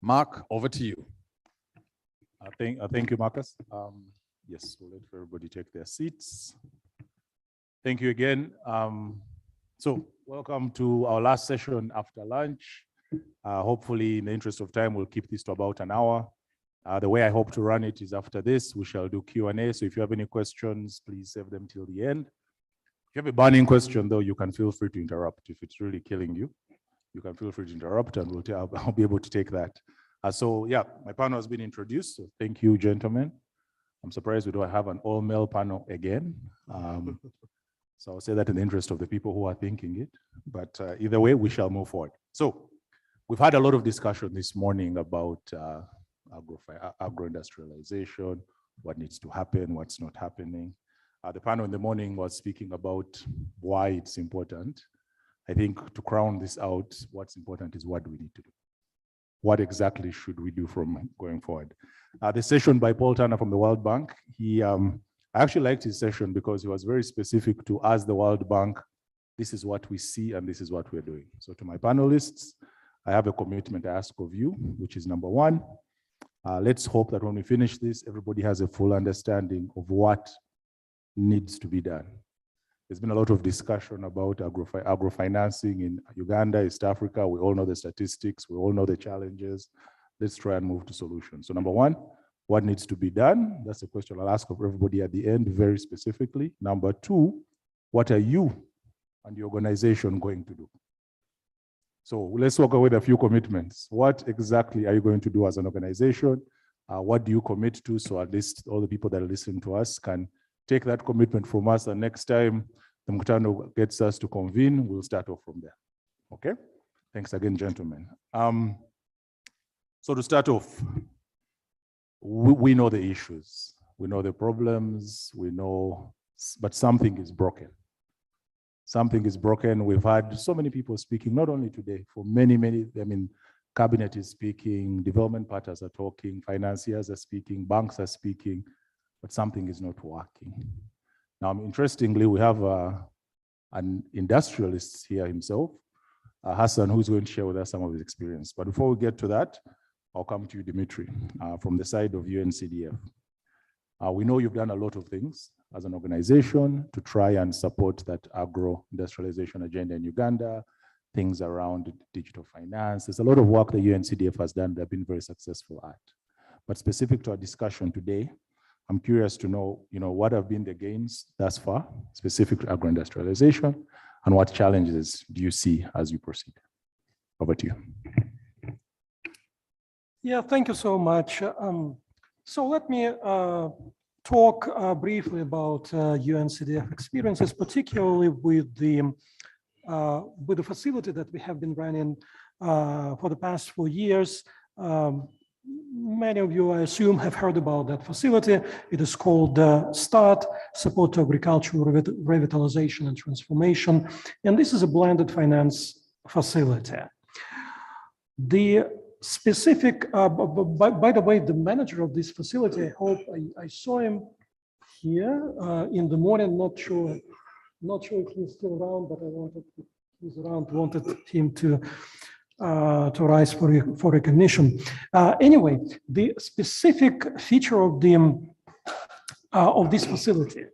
Mark, over to you. Thank you, Marcus. Yes, we'll let everybody take their seats. Thank you again. So welcome to our last session after lunch. Hopefully, in the interest of time, we'll keep this to about an hour. The way I hope to run it is after this, we shall do Q&A. So if you have any questions, please save them till the end. If you have a burning question, though, you can feel free to interrupt. If it's really killing you, you can feel free to interrupt, and I'll be able to take that. So yeah, my panel has been introduced. So thank you, gentlemen. I'm surprised we don't have an all-male panel again. So I'll say that in the interest of the people who are thinking it. But either way, we shall move forward. So we've had a lot of discussion this morning about agro-industrialization, what needs to happen, what's not happening. The panel in the morning was speaking about why it's important. I think to crown this out, what's important is what do we need to do? What exactly should we do from going forward? The session by Paul Turner from the World Bank, I actually liked his session because he was very specific to ask the World Bank, this is what we see and this is what we're doing. So to my panelists, I have a commitment I ask of you, which is number one. Let's hope that when we finish this, everybody has a full understanding of what needs to be done. There's been a lot of discussion about agrofinancing in Uganda, East Africa. We all know the statistics. We all know the challenges. Let's try and move to solutions. So number one, what needs to be done? That's a question I'll ask of everybody at the end, very specifically. Number two, what are you and the organization going to do? So let's walk away with a few commitments. What exactly are you going to do as an organization? What do you commit to? So at least all the people that are listening to us can take that commitment from us, and next time the Mkutano gets us to convene, we'll start off from there. Okay? Thanks again, gentlemen. So to start off, we know the issues, we know the problems, we know, but something is broken. Something is broken. We've had so many people speaking, not only today, for many, cabinet is speaking, development partners are talking, financiers are speaking, banks are speaking, but something is not working. Now, interestingly, we have an industrialist here himself, Hassan, who's going to share with us some of his experience. But before we get to that, I'll come to you, Dimitri, from the side of UNCDF. We know you've done a lot of things as an organization to try and support that agro-industrialization agenda in Uganda, things around digital finance. There's a lot of work that UNCDF has done that have been very successful at. But specific to our discussion today, I'm curious to know, what have been the gains thus far, specific to agro-industrialization, and what challenges do you see as you proceed? Over to you. Yeah, thank you so much. So let me talk briefly about UNCDF experiences, particularly with the facility that we have been running for the past 4 years. Many of you, I assume, have heard about that facility. It is called START, Support to Agricultural Revitalization and Transformation. And this is a blended finance facility. The specific, by the way, the manager of this facility, I hope I saw him here in the morning. Not sure if he's still around, but he's around. Wanted him to rise for recognition. Anyway, the specific feature of this facility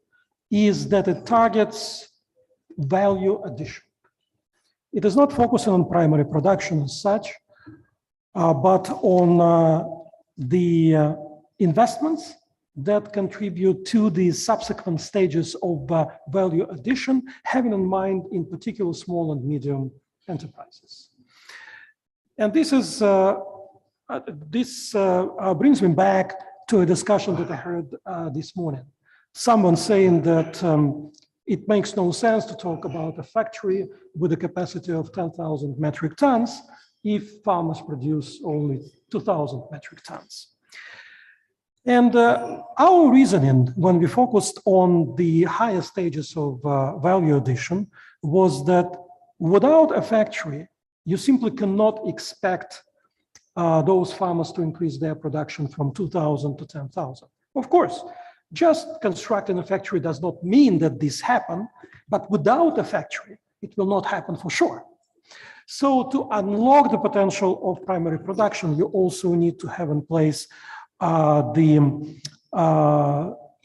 is that it targets value addition. It is not focusing on primary production as such, but on the investments that contribute to the subsequent stages of value addition, having in mind, in particular, small and medium enterprises. And this is brings me back to a discussion that I heard this morning. Someone saying that it makes no sense to talk about a factory with a capacity of 10,000 metric tons if farmers produce only 2,000 metric tons. And our reasoning when we focused on the higher stages of value addition was that without a factory, you simply cannot expect those farmers to increase their production from 2,000 to 10,000. Of course, just constructing a factory does not mean that this happens, but without a factory, it will not happen for sure. So to unlock the potential of primary production, you also need to have in place the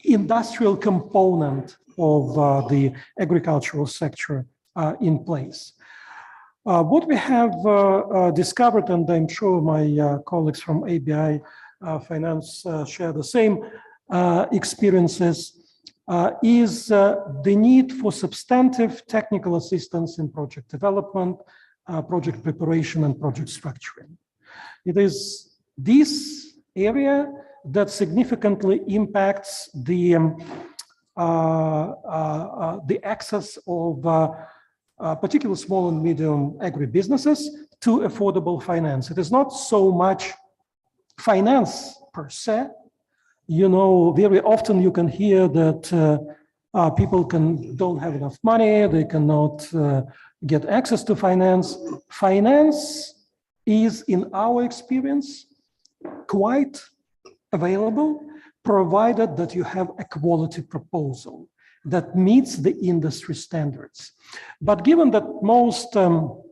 industrial component of the agricultural sector in place. What we have discovered, and I'm sure my colleagues from ABI Finance share the same experiences, is the need for substantive technical assistance in project development, project preparation, and project structuring. It is this area that significantly impacts the access of particularly small and medium agribusinesses to affordable finance. It is not so much finance per se. You know, very often you can hear that people don't have enough money, they cannot get access to finance. Finance is, in our experience, quite available, provided that you have a quality proposal that meets the industry standards. But given that most of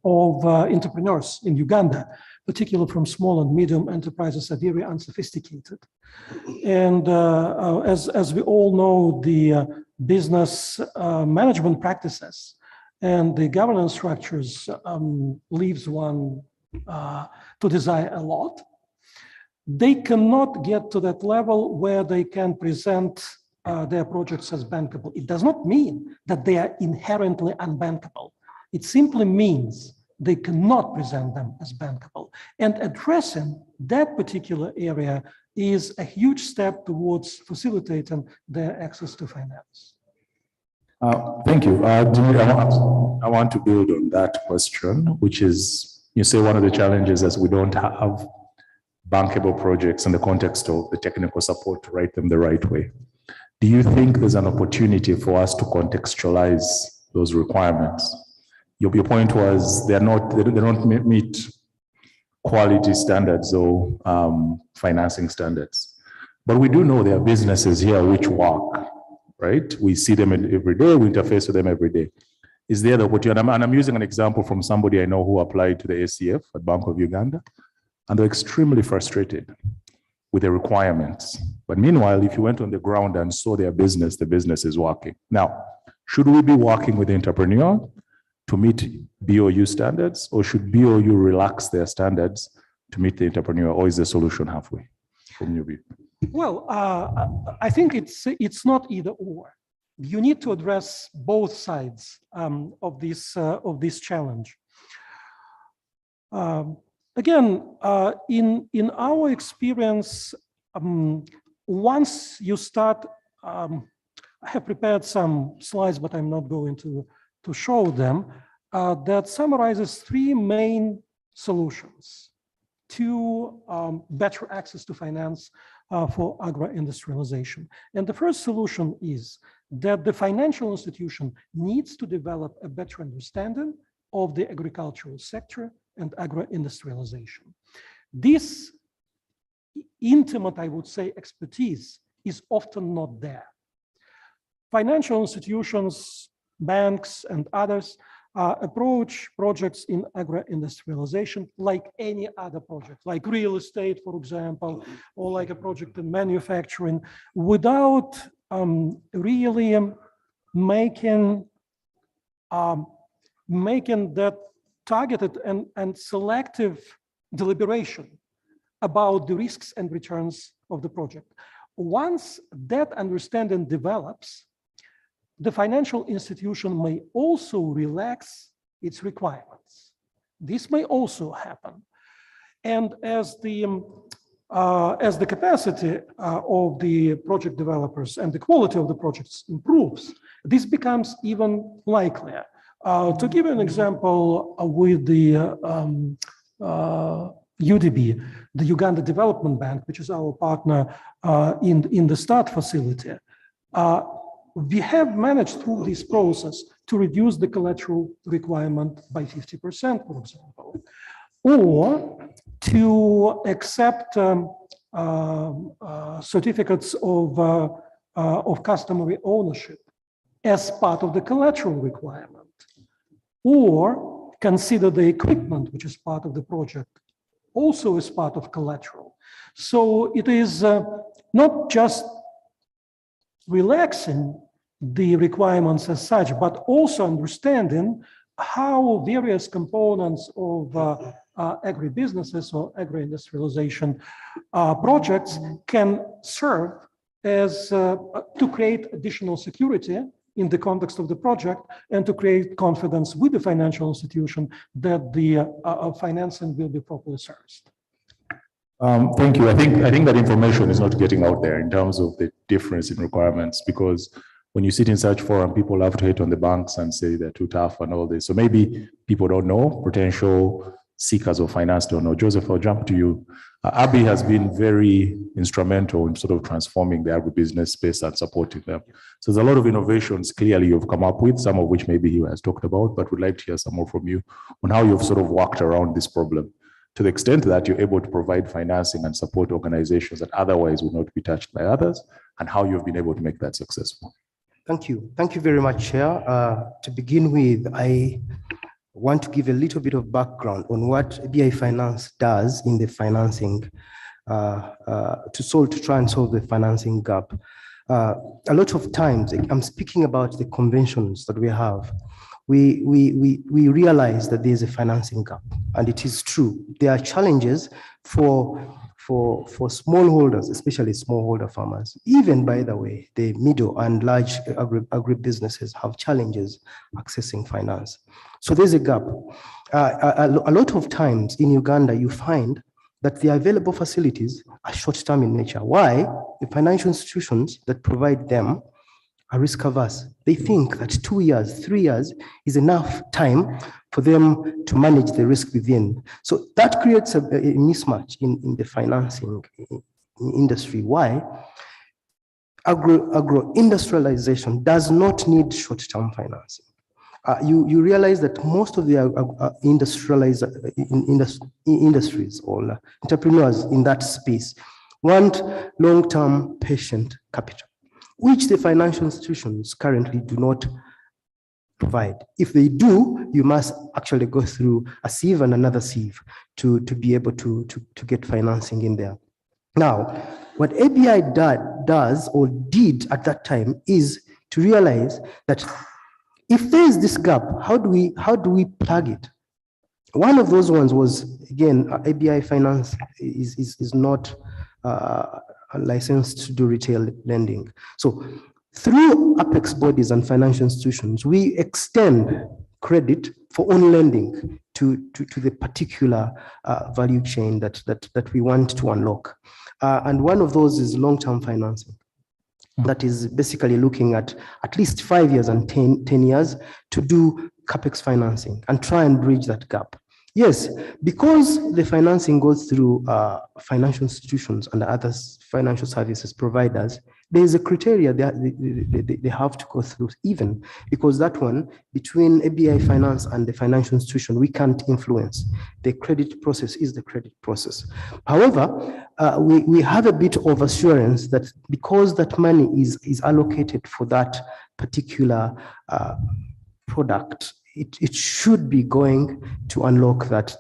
entrepreneurs in Uganda, particularly from small and medium enterprises, are very unsophisticated. And as we all know, the business management practices and the governance structures leaves one to desire a lot. They cannot get to that level where they can present their projects as bankable. It does not mean that they are inherently unbankable. It simply means they cannot present them as bankable. And addressing that particular area is a huge step towards facilitating their access to finance. Thank you. Dimitri, I want to build on that question, which is, you say one of the challenges is we don't have bankable projects in the context of the technical support to write them the right way. Do you think there's an opportunity for us to contextualize those requirements? Your point was they don't meet quality standards or financing standards. But we do know there are businesses here which work, right? We see them every day, we interface with them every day. Is there the opportunity? And I'm using an example from somebody I know who applied to the ACF at Bank of Uganda, and they're extremely frustrated with the requirements. But meanwhile, if you went on the ground and saw their business, the business is working. Now, should we be working with the entrepreneur to meet BOU standards, or should BOU relax their standards to meet the entrepreneur, or is the solution halfway from your view? Well, I think it's not either or. You need to address both sides of this challenge. Again, in our experience, once you start, I have prepared some slides, but I'm not going to show them, that summarizes three main solutions to better access to finance for agro-industrialization. And the first solution is that the financial institution needs to develop a better understanding of the agricultural sector and agro-industrialization. This intimate, I would say, expertise is often not there. Financial institutions, banks, and others approach projects in agro-industrialization like any other project, like real estate, for example, or like a project in manufacturing, without really making that targeted and selective deliberation about the risks and returns of the project. Once that understanding develops, the financial institution may also relax its requirements. This may also happen. And as the capacity of the project developers and the quality of the projects improves, this becomes even likelier. To give an example with the UDB, the Uganda Development Bank, which is our partner in the START facility, we have managed through this process to reduce the collateral requirement by 50%, for example, or to accept certificates of customary ownership as part of the collateral requirement, or consider the equipment, which is part of the project, also as part of collateral. So it is not just relaxing the requirements as such, but also understanding how various components of agribusinesses or agro-industrialization projects can serve as to create additional security in the context of the project and to create confidence with the financial institution that the financing will be properly serviced. Thank you. I think that information is not getting out there in terms of the difference in requirements, because when you sit in such forum, people love to hate on the banks and say they're too tough and all this. So maybe people don't know, potential seekers of finance don't know. Joseph, I'll jump to you. Abby has been very instrumental in sort of transforming the agribusiness space and supporting them. So there's a lot of innovations clearly you've come up with, some of which maybe he has talked about, but would like to hear some more from you on how you've sort of worked around this problem to the extent that you're able to provide financing and support organizations that otherwise would not be touched by others, and how you've been able to make that successful. Thank you. Thank you very much, Chair. To begin with, I want to give a little bit of background on what ABI Finance does in the financing to try and solve the financing gap. A lot of times, I'm speaking about the conventions that we have. We realize that there's a financing gap, and it is true. There are challenges for smallholders, especially smallholder farmers. Even, by the way, the middle and large agribusinesses have challenges accessing finance. So there's a gap. A lot of times in Uganda, you find that the available facilities are short-term in nature. Why? The financial institutions that provide them are risk averse. They think that 2 years, 3 years is enough time for them to manage the risk within. So that creates a mismatch in the financing industry. Why? Agro-industrialization does not need short-term financing. You realize that most of the industries or entrepreneurs in that space want long-term patient capital, which the financial institutions currently do not provide. If they do, you must actually go through a sieve and another sieve to be able to get financing in there. Now, what ABI does or did at that time is to realize that if there is this gap, how do we plug it? One of those ones was, again, ABI Finance is not licensed to do retail lending. So through Apex bodies and financial institutions, we extend credit for own lending to the particular value chain that we want to unlock. And one of those is long-term financing. That is basically looking at least 5 years and 10 years to do CapEx financing and try and bridge that gap. Yes, because the financing goes through financial institutions and other financial services providers, there is a criteria they have to go through, even because that one between ABI Finance and the financial institution, we can't influence. The credit process is the credit process. However, we have a bit of assurance that because that money is allocated for that particular product, it should be going to unlock that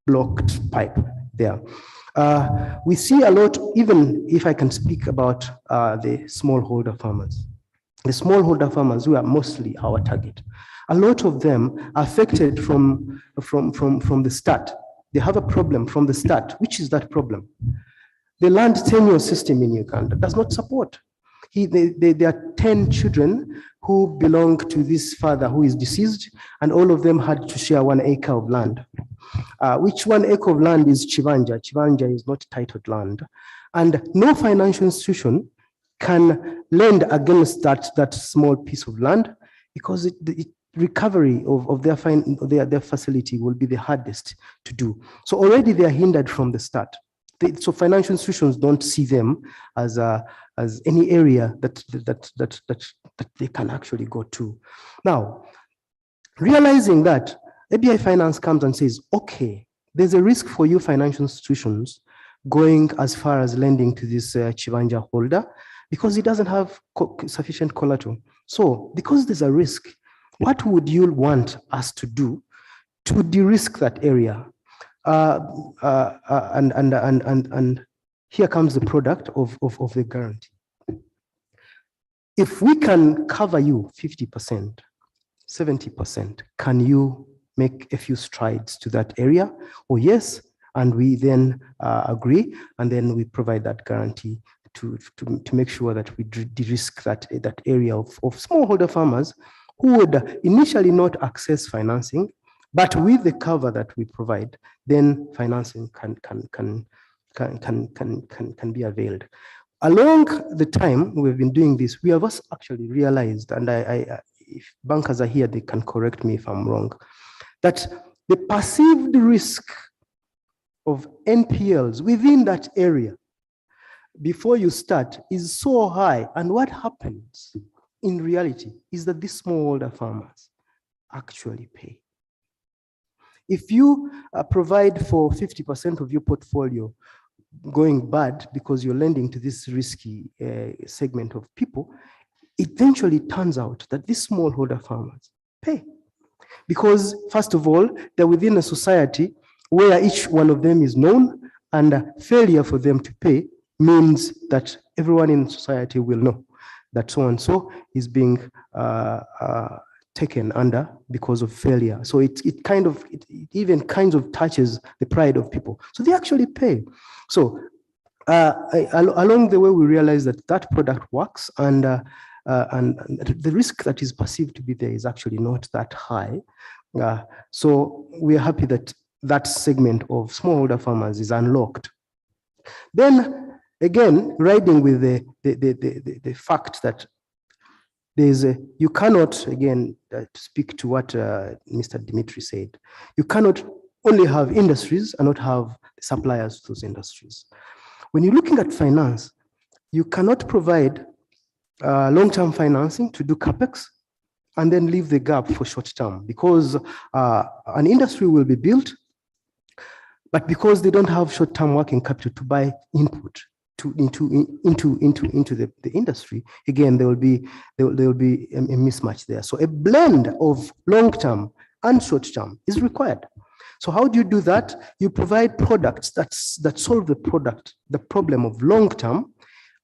blocked pipe there. We see a lot, even if I can speak about the smallholder farmers. The smallholder farmers, who are mostly our target, a lot of them are affected from the start. They have a problem from the start. Which is that problem? The land tenure system in Uganda does not support. There are 10 children who belong to this father who is deceased, and all of them had to share 1 acre of land. Which 1 acre of land is Chibanja. Chibanja is not titled land. And no financial institution can lend against that small piece of land, because the recovery of their facility will be the hardest to do. So already they are hindered from the start. So financial institutions don't see them as any area that they can actually go to. Now, realizing that, ABI Finance comes and says, okay, there's a risk for you financial institutions going as far as lending to this Chibanja holder because he doesn't have sufficient collateral. So because there's a risk, What would you want us to do to de-risk that area? And here comes the product of the guarantee. If we can cover you 50%, 70%, can you make a few strides to that area? Or yes, and we then agree, and then we provide that guarantee to make sure that we de-risk that area of smallholder farmers who would initially not access financing, but with the cover that we provide, then financing can be availed. Along the time we've been doing this, we have actually realized, and if bankers are here, they can correct me if I'm wrong, that the perceived risk of NPLs within that area before you start is so high. And what happens in reality is that these smallholder farmers actually pay. If you provide for 50% of your portfolio going bad because you're lending to this risky segment of people, eventually turns out that these smallholder farmers pay. Because first of all, they're within a society where each one of them is known, and failure for them to pay means that everyone in society will know that so-and-so is being taken under because of failure. So it even kind of touches the pride of people. So they actually pay. So along the way, we realize that that product works, and the risk that is perceived to be there is actually not that high. So we are happy that that segment of smallholder farmers is unlocked. Then again, riding with the fact that you cannot, again, to speak to what Mr. Dimitri said, you cannot only have industries and not have suppliers to those industries. When you're looking at finance, you cannot provide long-term financing to do CapEx and then leave the gap for short-term, because an industry will be built, but because they don't have short-term working capital to buy input into the industry, again, there will be a mismatch there. So a blend of long-term and short-term is required. So how do you do that? You provide products that solve the problem of long-term,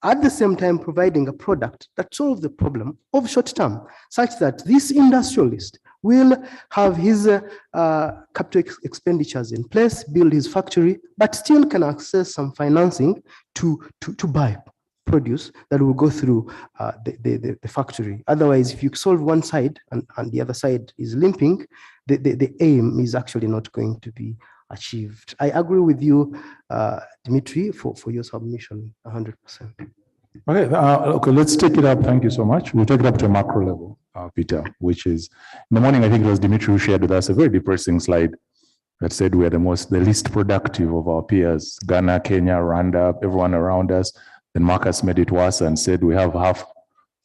at the same time providing a product that solves the problem of short-term, such that this industrialist will have his capital expenditures in place, build his factory, but still can access some financing to buy produce that will go through the factory. Otherwise, if you solve one side and the other side is limping, the aim is actually not going to be achieved. I agree with you, Dimitri, for your submission 100%. Okay, okay, let's take it up. Thank you so much. We'll take it up to a macro level, Peter, which is, in the morning, I think it was Dimitri who shared with us a very depressing slide that said we are the least productive of our peers, Ghana, Kenya, Rwanda, everyone around us. Then Marcus made it worse and said we have half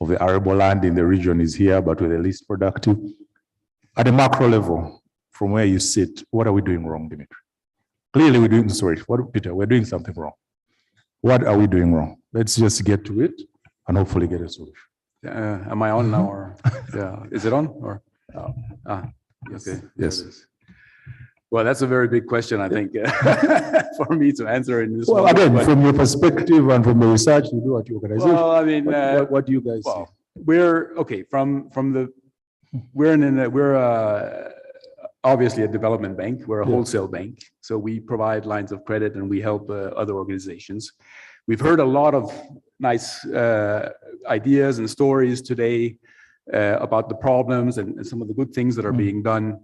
of the arable land in the region is here, but we're the least productive. At a macro level, from where you sit, what are we doing wrong, Dimitri? Clearly we're doing, Peter, we're doing something wrong. What are we doing wrong? Let's just get to it and hopefully get a solution. Am I on now, or yeah, is it on? Or okay, yes. Well, that's a very big question, I think, for me to answer in this. Well, again, from your perspective and from the research you do at your organization. Well, I mean, what do you guys see? We're okay we're obviously a development bank. We're a wholesale bank, so we provide lines of credit and we help other organizations. We've heard a lot of nice ideas and stories today about the problems and some of the good things that are being done.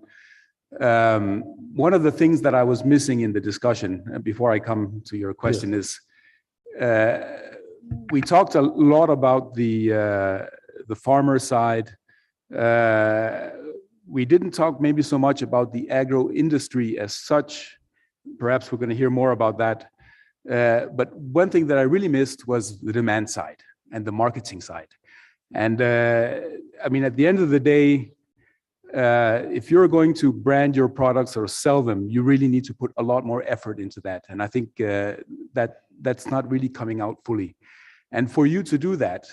One of the things that I was missing in the discussion, before I come to your question, is we talked a lot about the farmer side. We didn't talk maybe so much about the agro industry as such. Perhaps we're going to hear more about that. But one thing that I really missed was the demand side and the marketing side. And I mean, at the end of the day, if you're going to brand your products or sell them, you really need to put a lot more effort into that. And I think that's not really coming out fully. And for you to do that,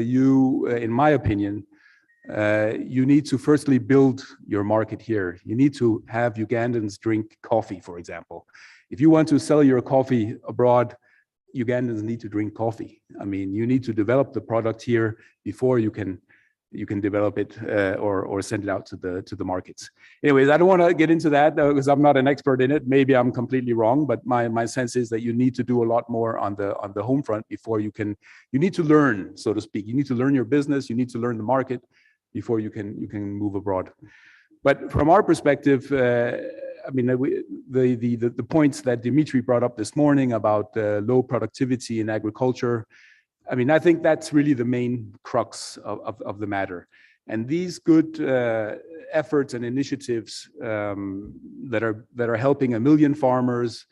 you, in my opinion, you need to firstly build your market here. You need to have Ugandans drink coffee, for example. If you want to sell your coffee abroad, Ugandans need to drink coffee. I mean, you need to develop the product here before you can develop it or send it out to the markets. Anyways, I don't want to get into that because I'm not an expert in it. Maybe I'm completely wrong, but my sense is that you need to do a lot more on the home front before you need to learn, so to speak. You need to learn your business. You need to learn the market before you can move abroad. But from our perspective, I mean, the points that Dimitri brought up this morning about low productivity in agriculture, I mean, I think that's really the main crux of the matter. And these good efforts and initiatives that are helping 1 million farmers,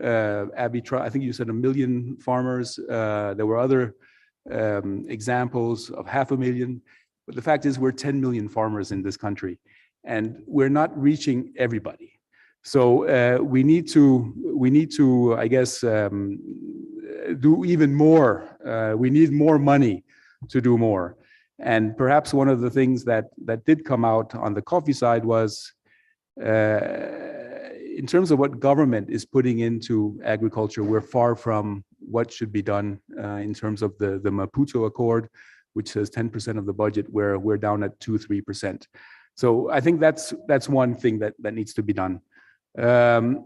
Abby, I think you said 1 million farmers. There were other examples of 500,000. But the fact is, we're 10 million farmers in this country, and we're not reaching everybody. So we need to, I guess, do even more. We need more money to do more. And perhaps one of the things that did come out on the coffee side was, in terms of what government is putting into agriculture, we're far from what should be done in terms of the Maputo Accord, which says 10% of the budget, where we're down at 2-3%. So I think that's one thing that needs to be done. Another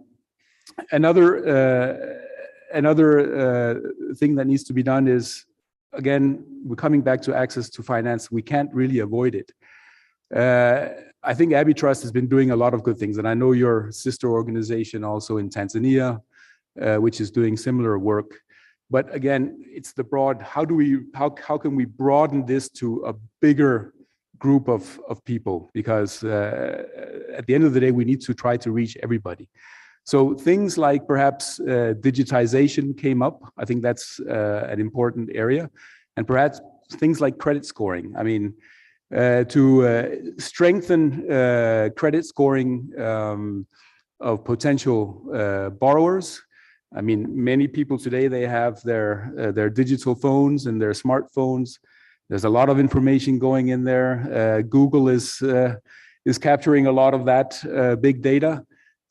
thing that needs to be done is, again, we're coming back to access to finance. We can't really avoid it. I think Agritrust has been doing a lot of good things, and I know your sister organization also in Tanzania, which is doing similar work. But again, it's the broad. How can we broaden this to a bigger group of people? Because at the end of the day, we need to try to reach everybody. So things like perhaps digitization came up. I think that's an important area, and perhaps things like credit scoring. I mean, to strengthen credit scoring of potential borrowers. I mean, many people today, they have their digital phones and their smartphones. There's a lot of information going in there. Google is capturing a lot of that big data.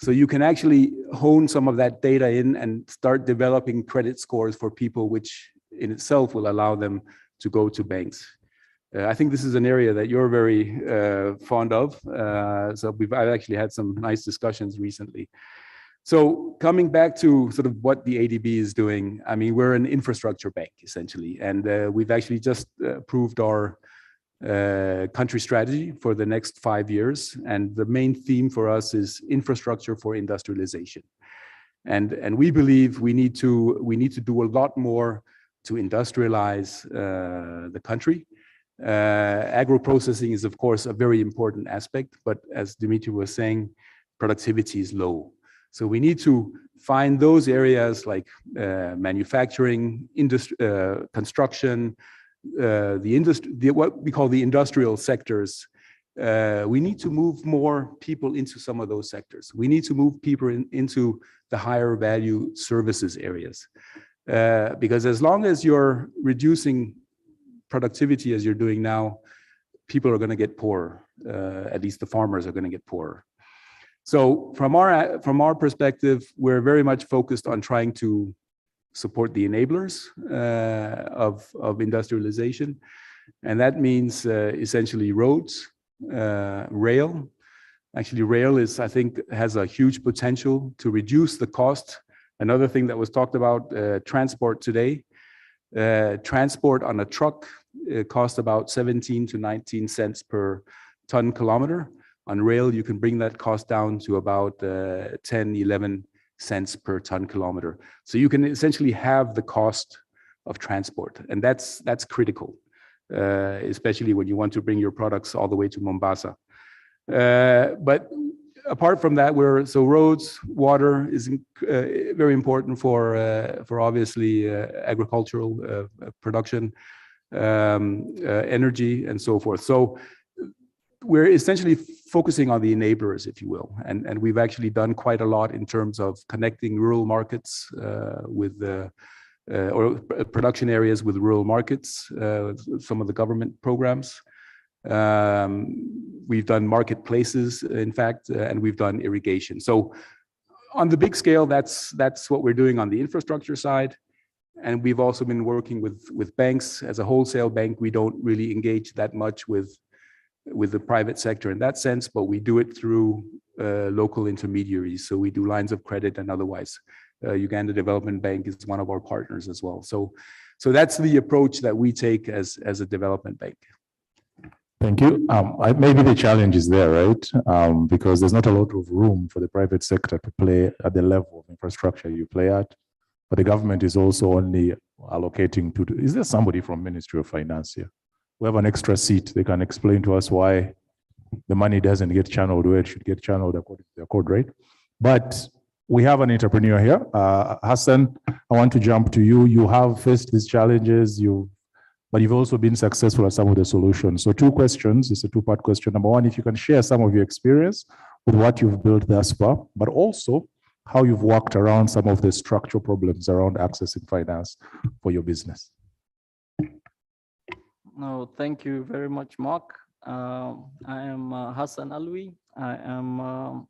So you can actually hone some of that data in and start developing credit scores for people, which in itself will allow them to go to banks. I think this is an area that you're very fond of. So I've actually had some nice discussions recently. So coming back to sort of what the ADB is doing, I mean, we're an infrastructure bank essentially, and we've actually just approved our country strategy for the next 5 years. And the main theme for us is infrastructure for industrialization. And we believe we need to do a lot more to industrialize the country. Agro-processing is, of course, a very important aspect, but as Dimitri was saying, productivity is low. So we need to find those areas like manufacturing, construction, what we call the industrial sectors. We need to move more people into some of those sectors. We need to move people into the higher value services areas. Because as long as you're reducing productivity as you're doing now, people are going to get poorer. At least the farmers are going to get poorer. So from our perspective, we're very much focused on trying to support the enablers of industrialization, and that means essentially roads, rail. Actually, rail I think, has a huge potential to reduce the cost. Another thing that was talked about, transport today. Transport on a truck costs about 17 to 19 cents per ton kilometer. On rail, you can bring that cost down to about 10, 11 cents per ton kilometer. So you can essentially have the cost of transport, and that's critical, especially when you want to bring your products all the way to Mombasa. But apart from that, roads, water is very important for obviously agricultural production, energy, and so forth. So we're essentially focusing on the enablers, if you will, and we've actually done quite a lot in terms of connecting rural markets with or production areas with rural markets, some of the government programs. We've done marketplaces, in fact, and we've done irrigation. So on the big scale, that's what we're doing on the infrastructure side. And we've also been working with banks. As a wholesale bank, we don't really engage that much with the private sector in that sense, but we do it through local intermediaries. So we do lines of credit and otherwise. Uganda Development Bank is one of our partners as well. So that's the approach that we take as a development bank. Thank you. Maybe the challenge is there, right? Because there's not a lot of room for the private sector to play at the level of infrastructure you play at. But the government is also only allocating to. Is there somebody from Ministry of Finance here? We have an extra seat. They can explain to us why the money doesn't get channeled where it should get channeled according to their code, right? But we have an entrepreneur here. Hassan, I want to jump to you. You have faced these challenges, but you've also been successful at some of the solutions. So 2 questions. It's a 2-part question. Number 1, if you can share some of your experience with what you've built thus far, but also how you've worked around some of the structural problems around accessing finance for your business. No, thank you very much, Mark. I am Hassan Alwi. I am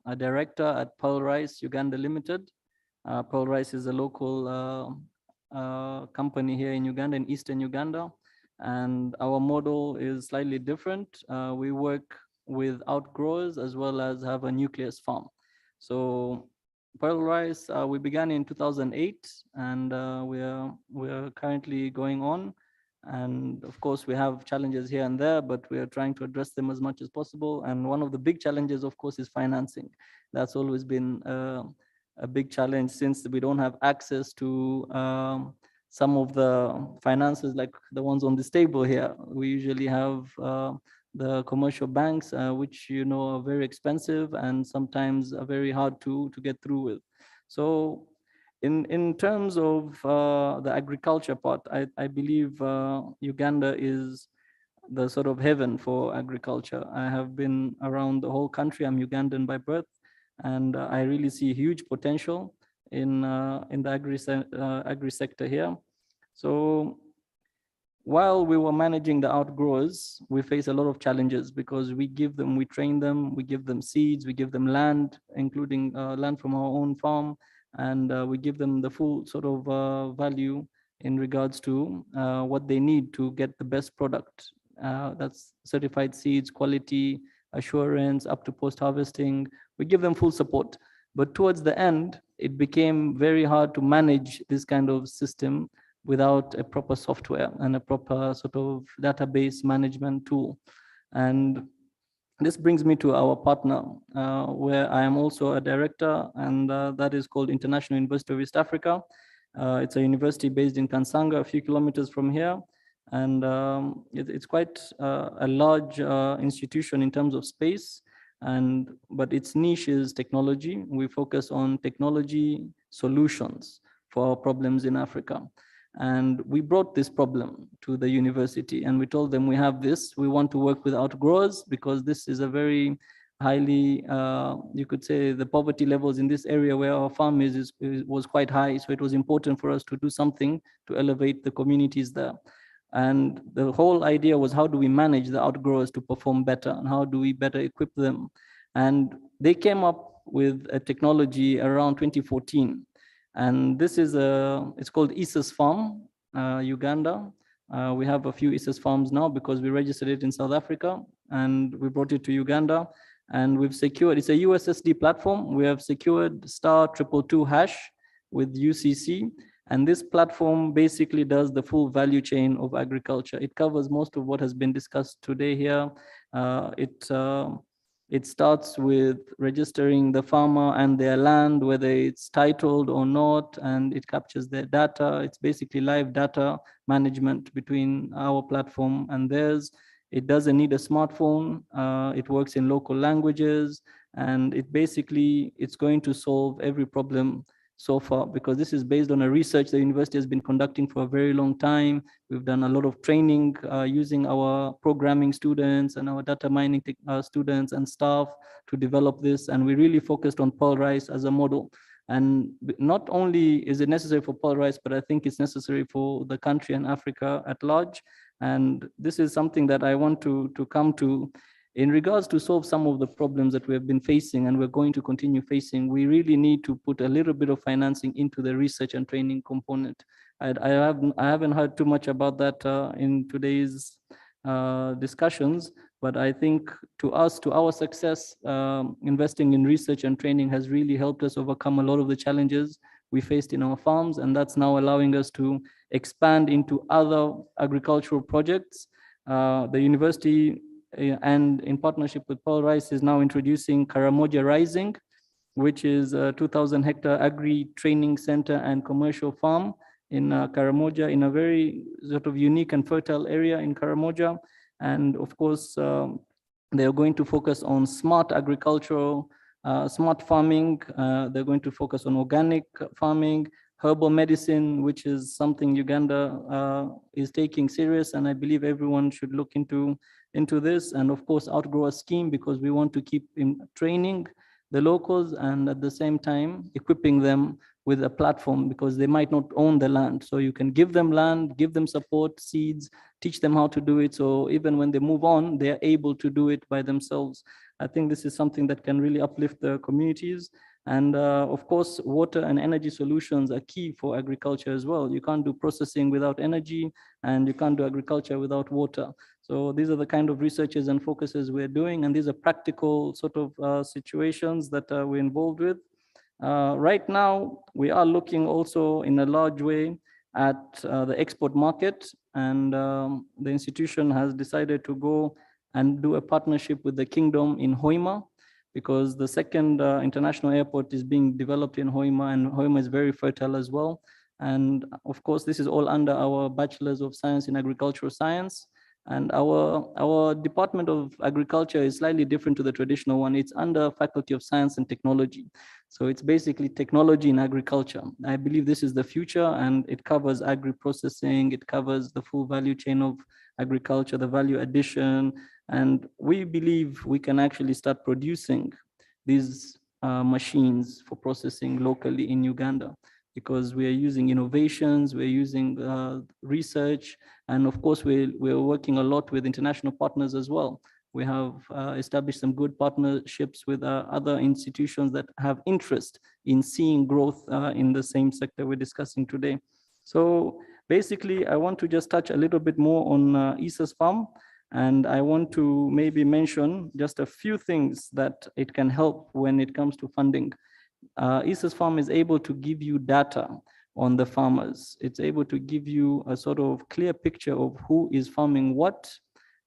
a director at Pearl Rice Uganda Limited. Pearl Rice is a local company here in Uganda, in Eastern Uganda. And our model is slightly different. We work with outgrowers as well as have a nucleus farm. So Pearl Rice, we began in 2008, and we're currently going on. And of course, we have challenges here and there, but we are trying to address them as much as possible. And one of the big challenges, of course, is financing. That's always been a big challenge, since we don't have access to some of the finances like the ones on this table here. We usually have the commercial banks, which are very expensive and sometimes are very hard to get through with. So in terms of the agriculture part, I believe Uganda is the sort of heaven for agriculture. I have been around the whole country. I'm Ugandan by birth, and I really see huge potential in the agri sector here. So while we were managing the outgrowers, we face a lot of challenges, because we train them, we give them seeds, we give them land, including land from our own farm, and we give them the full sort of value in regards to what they need to get the best product. That's certified seeds, quality assurance, up to post-harvesting. We give them full support. But towards the end, it became very hard to manage this kind of system without a proper software and a proper sort of database management tool. And this brings me to our partner, where I am also a director, and that is called International University of East Africa. It's a university based in Kansanga, a few kilometers from here. And it's quite a large institution in terms of space, but its niche is technology. We focus on technology solutions for problems in Africa. And we brought this problem to the university, and we told them, we have this, we want to work with outgrowers, because this is a very highly, you could say, the poverty levels in this area where our farm was quite high. So it was important for us to do something to elevate the communities there. And the whole idea was, how do we manage the outgrowers to perform better, and how do we better equip them? And they came up with a technology around 2014. And this is it's called ISIS Farm, Uganda. We have a few ISIS farms now because we registered it in South Africa, and we brought it to Uganda, and we've secured, it's a USSD platform. We have secured *222# with UCC. And this platform basically does the full value chain of agriculture. It covers most of what has been discussed today here. It starts with registering the farmer and their land, whether it's titled or not, and it captures their data. It's basically live data management between our platform and theirs. It doesn't need a smartphone. It works in local languages, and it's going to solve every problem so far, because this is based on a research the university has been conducting for a very long time. We've done a lot of training using our programming students and our data mining students and staff to develop this. And we really focused on Pearl Rice as a model. And not only is it necessary for Pearl Rice, but I think it's necessary for the country and Africa at large. And this is something that I want to come to in regards to solve some of the problems that we have been facing and we're going to continue facing. We really need to put a little bit of financing into the research and training component. I haven't heard too much about that in today's discussions, but I think to our success, investing in research and training has really helped us overcome a lot of the challenges we faced in our farms, and that's now allowing us to expand into other agricultural projects. The university and in partnership with Pearl Rice is now introducing Karamoja Rising, which is a 2,000 hectare agri training center and commercial farm in Karamoja, in a very sort of unique and fertile area in Karamoja. And of course, they are going to focus on smart agricultural, smart farming. They're going to focus on organic farming, herbal medicine, which is something Uganda is taking serious, and I believe everyone should look into this. And of course, outgrow a scheme, because we want to keep training the locals and at the same time equipping them with a platform, because they might not own the land. So you can give them land, give them support, seeds, teach them how to do it. So even when they move on, they're able to do it by themselves. I think this is something that can really uplift the communities. And of course, water and energy solutions are key for agriculture as well. You can't do processing without energy, and you can't do agriculture without water. So these are the kind of researches and focuses we're doing, and these are practical sort of situations that we're involved with. Right now, we are looking also in a large way at the export market, and the institution has decided to go and do a partnership with the Kingdom in Hoima, because the second international airport is being developed in Hoima, and Hoima is very fertile as well. And of course, this is all under our Bachelor's of Science in Agricultural Science. And our Department of Agriculture is slightly different to the traditional one. It's under Faculty of Science and Technology. So it's basically technology in agriculture. I believe this is the future, and it covers agri-processing, it covers the full value chain of agriculture, the value addition. And we believe we can actually start producing these machines for processing locally in Uganda, because we are using innovations, we're using research, and of course, we're working a lot with international partners as well. We have established some good partnerships with other institutions that have interest in seeing growth in the same sector we're discussing today. So basically, I want to just touch a little bit more on ISA's farm, and I want to maybe mention just a few things that it can help when it comes to funding. ISA's farm is able to give you data on the farmers. It's able to give you a sort of clear picture of who is farming what,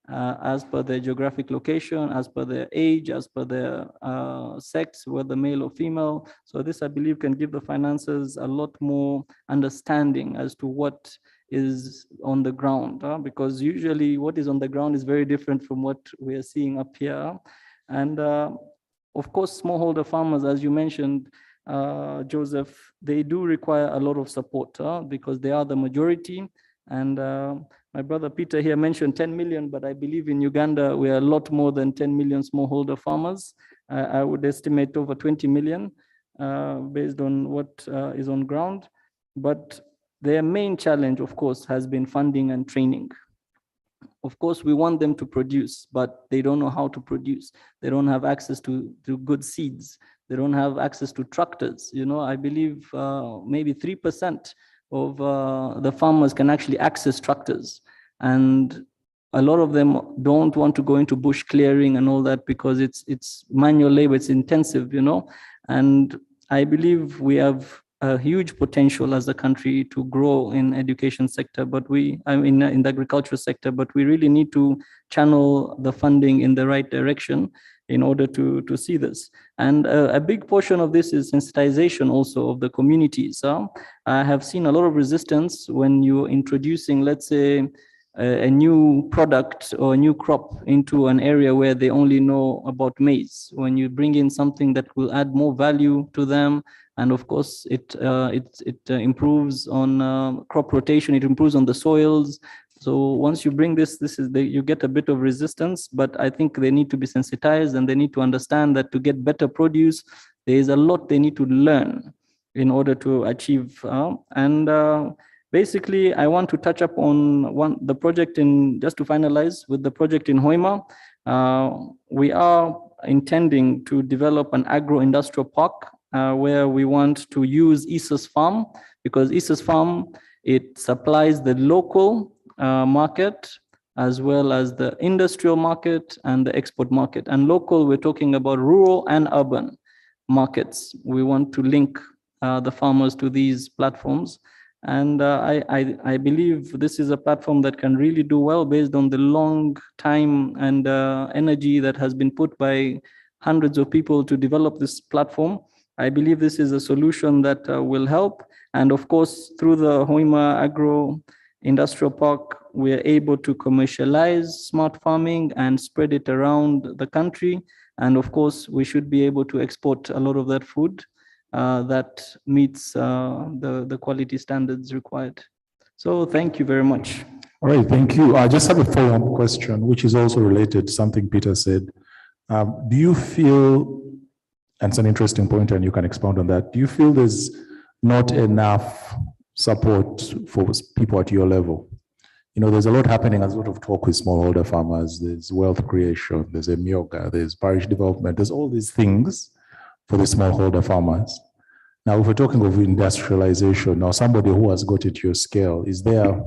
as per their geographic location, as per their age, as per their sex, whether male or female. So this, I believe, can give the financiers a lot more understanding as to what is on the ground, because usually what is on the ground is very different from what we are seeing up here. And of course, smallholder farmers, as you mentioned, Joseph, they do require a lot of support because they are the majority. And my brother Peter here mentioned 10 million, but I believe in Uganda, we are a lot more than 10 million smallholder farmers. I would estimate over 20 million based on what is on ground. But their main challenge, of course, has been funding and training. Of course, we want them to produce, but they don't know how to produce. They don't have access to good seeds. They don't have access to tractors. You know, I believe maybe 3% of the farmers can actually access tractors. And a lot of them don't want to go into bush clearing and all that because it's manual labor, it's intensive, you know. And I believe we have a huge potential as a country to grow in education sector, but in the agricultural sector, but we really need to channel the funding in the right direction in order to see this. And a big portion of this is sensitization also of the communities. I have seen a lot of resistance when you're introducing, let's say, a new product or a new crop into an area where they only know about maize. When you bring in something that will add more value to them, and of course, it improves on crop rotation, it improves on the soils. So once you bring this you get a bit of resistance, but I think they need to be sensitized and they need to understand that to get better produce, there is a lot they need to learn in order to achieve. Basically, I want to touch up on the project just to finalize with the project in Hoima. We are intending to develop an agro-industrial park where we want to use ESA's farm, because ESA's farm, it supplies the local market as well as the industrial market and the export market. And local, we're talking about rural and urban markets. We want to link the farmers to these platforms. And I believe this is a platform that can really do well based on the long time and energy that has been put by hundreds of people to develop this platform. I believe this is a solution that will help. And of course, through the Hoima Agro Industrial Park, we are able to commercialize smart farming and spread it around the country. And of course, we should be able to export a lot of that food that meets the quality standards required. So thank you very much. All right, thank you. I just have a follow-up question, which is also related to something Peter said. Do you feel, and it's an interesting point and you can expound on that, do you feel there's not enough support for people at your level? You know, there's a lot happening, there's a lot of talk with smallholder farmers, there's wealth creation, there's a myoga, there's parish development, there's all these things for the smallholder farmers. Now, if we're talking of industrialization, now somebody who has got it to your scale, is there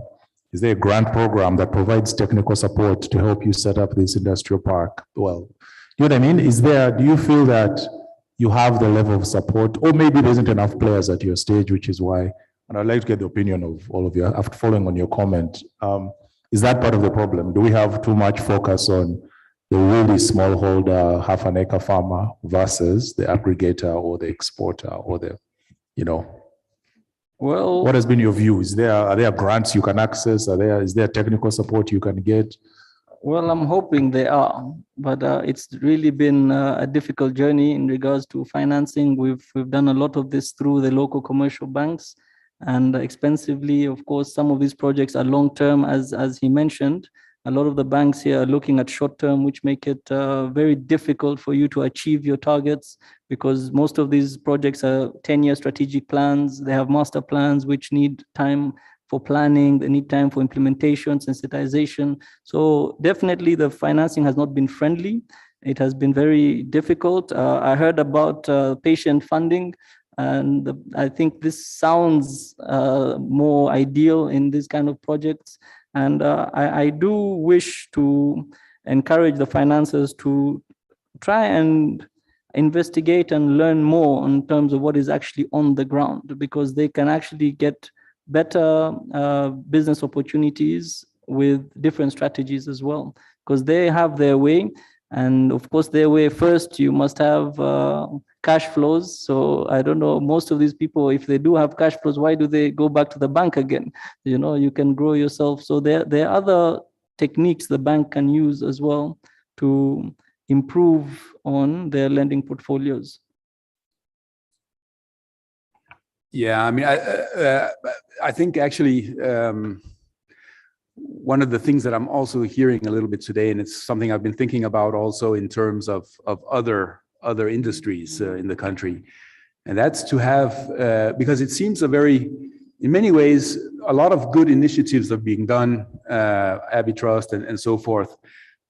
a grant program that provides technical support to help you set up this industrial park? Well, you know what I mean? Do you feel that you have the level of support, or maybe there isn't enough players at your stage, which is why, and I'd like to get the opinion of all of you after following on your comment. Is that part of the problem? Do we have too much focus on the really smallholder, half an acre farmer versus the aggregator or the exporter or the, you know? Well, what has been your view? Are there grants you can access? Is there technical support you can get? Well, I'm hoping they are, but it's really been a difficult journey in regards to financing. We've done a lot of this through the local commercial banks and expensively. Of course, some of these projects are long-term, as he mentioned. A lot of the banks here are looking at short-term, which make it very difficult for you to achieve your targets, because most of these projects are 10-year strategic plans. They have master plans, which need time for planning. They need time for implementation, sensitization. So definitely the financing has not been friendly. It has been very difficult. I heard about patient funding, and I think this sounds more ideal in this kind of projects. And I do wish to encourage the financiers to try and investigate and learn more in terms of what is actually on the ground, because they can actually get better business opportunities with different strategies as well, because they have their way. And of course, their way first, you must have cash flows. So I don't know, most of these people, if they do have cash flows, why do they go back to the bank again? You know, you can grow yourself. So there are other techniques the bank can use as well to improve on their lending portfolios. Yeah, I mean, I think actually one of the things that I'm also hearing a little bit today, and it's something I've been thinking about also in terms of other industries in the country, and that's to have, because it seems in many ways, a lot of good initiatives are being done, Abitrust and so forth.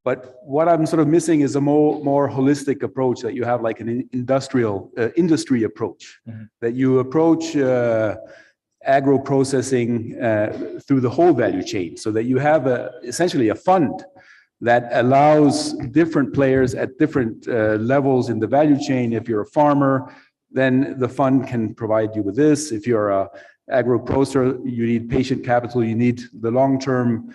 But what I'm sort of missing is a more holistic approach, that you have like an industry approach, that you approach agro-processing through the whole value chain, so that you have essentially a fund that allows different players at different levels in the value chain. If you're a farmer, then the fund can provide you with this. If you're a agro-processor, you need patient capital, you need the long-term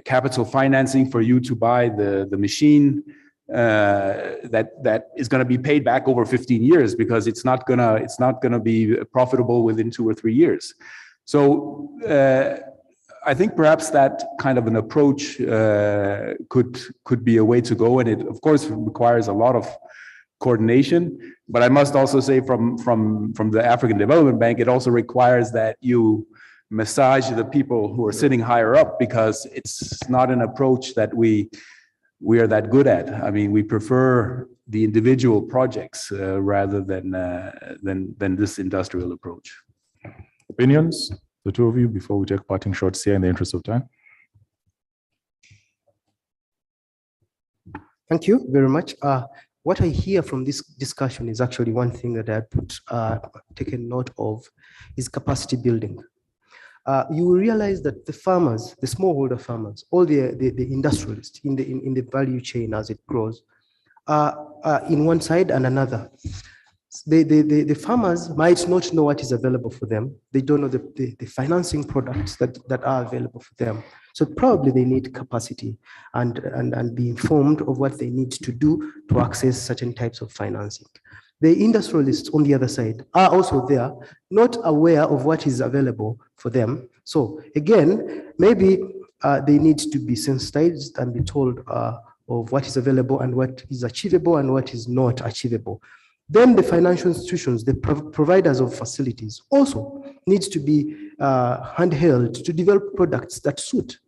capital financing for you to buy the machine that is going to be paid back over 15 years, because it's not gonna be profitable within 2 or 3 years. So I think perhaps that kind of an approach could be a way to go, and it of course requires a lot of coordination. But I must also say from the African Development Bank, it also requires that you massage the people who are sitting higher up, because it's not an approach that we are that good at. I mean, we prefer the individual projects rather than this industrial approach. Opinions? The two of you, before we take parting shots here in the interest of time. Thank you very much. What I hear from this discussion is actually one thing that I taken note of is capacity building. You will realize that the farmers, the smallholder farmers, all the industrialists in the value chain as it grows, are in one side and another. The farmers might not know what is available for them. They don't know the financing products that are available for them. So probably they need capacity and be informed of what they need to do to access certain types of financing. The industrialists on the other side are also there, not aware of what is available for them. So again, maybe they need to be sensitized and be told of what is available and what is achievable and what is not achievable. Then the financial institutions, the providers of facilities also needs to be handheld to develop products that suit.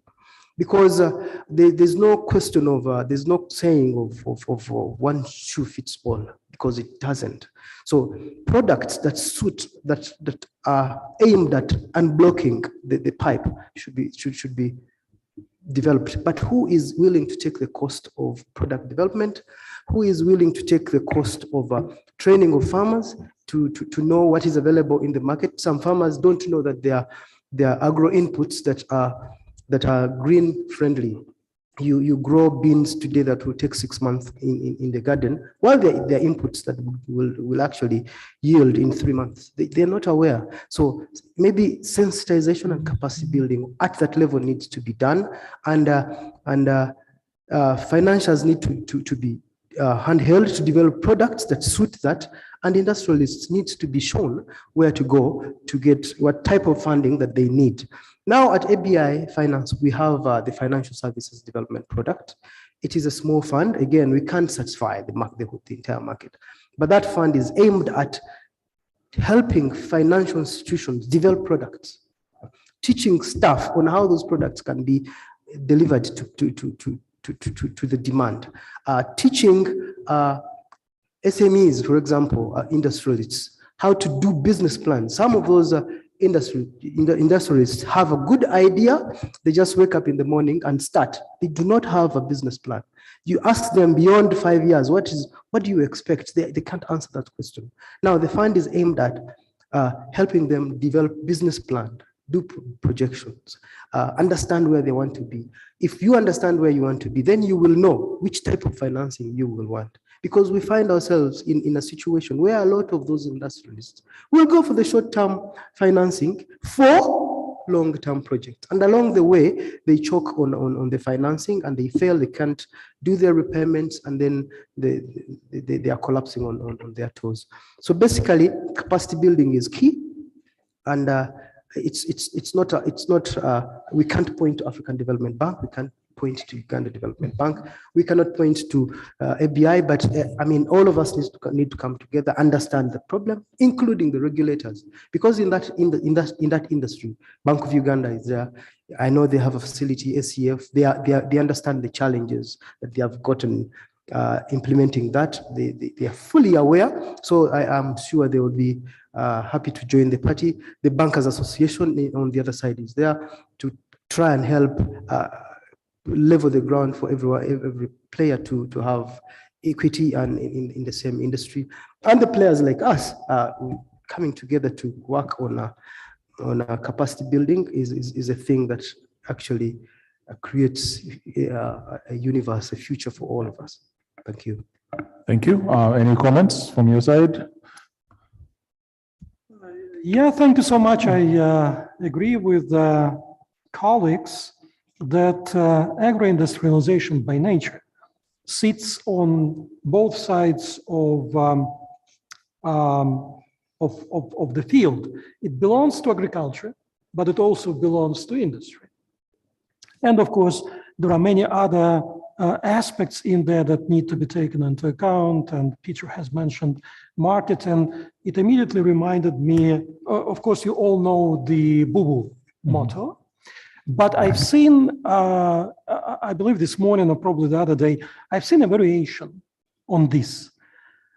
Because there's no question of, there's no saying of one shoe fits all, because it doesn't. So products that suit, that are aimed at unblocking the pipe should be developed. But who is willing to take the cost of product development? Who is willing to take the cost of training of farmers to know what is available in the market? Some farmers don't know that there are agro inputs that are green friendly. You grow beans today that will take 6 months in the garden, while there are inputs that will actually yield in 3 months. They're not aware. So maybe sensitization and capacity building at that level needs to be done, and financials need to be handheld to develop products that suit that, and industrialists need to be shown where to go to get what type of funding that they need. Now at ABI Finance, we have the Financial Services Development Product. It is a small fund. Again, we can't satisfy the entire market, but that fund is aimed at helping financial institutions develop products, teaching staff on how those products can be delivered to the demand, teaching SMEs, for example, industrialists, how to do business plans. Some of those industrialists have a good idea. They just wake up in the morning and start. They do not have a business plan. You ask them beyond 5 years, what do you expect? They can't answer that question. Now the fund is aimed at helping them develop business plan, do projections, understand where they want to be. If you understand where you want to be, then you will know which type of financing you will want. Because we find ourselves in a situation where a lot of those industrialists will go for the short-term financing for long-term projects. And along the way, they choke on the financing and they fail, they can't do their repayments, and then they are collapsing on their toes. So basically, capacity building is key. And it's not we can't point to African Development Bank, we can't point to Uganda Development Bank, we cannot point to ABI, but I mean, all of us need to come together, understand the problem, including the regulators, because in that industry, Bank of Uganda is there. I know they have a facility, SCF. They understand the challenges that they have gotten implementing that. They are fully aware. So I am sure they will be happy to join the party. The Bankers Association on the other side is there to try and help level the ground for every player to have equity and in the same industry. And the players like us coming together to work on a capacity building is a thing that actually creates a universe, a future for all of us. Thank you. Thank you. Any comments from your side? Yeah, thank you so much. I agree with colleagues that agro-industrialization by nature sits on both sides of the field. It belongs to agriculture, but it also belongs to industry. And of course, there are many other aspects in there that need to be taken into account, and Peter has mentioned marketing. It immediately reminded me, of course, you all know the BUBU motto, but I've seen, I believe this morning or probably the other day, I've seen a variation on this.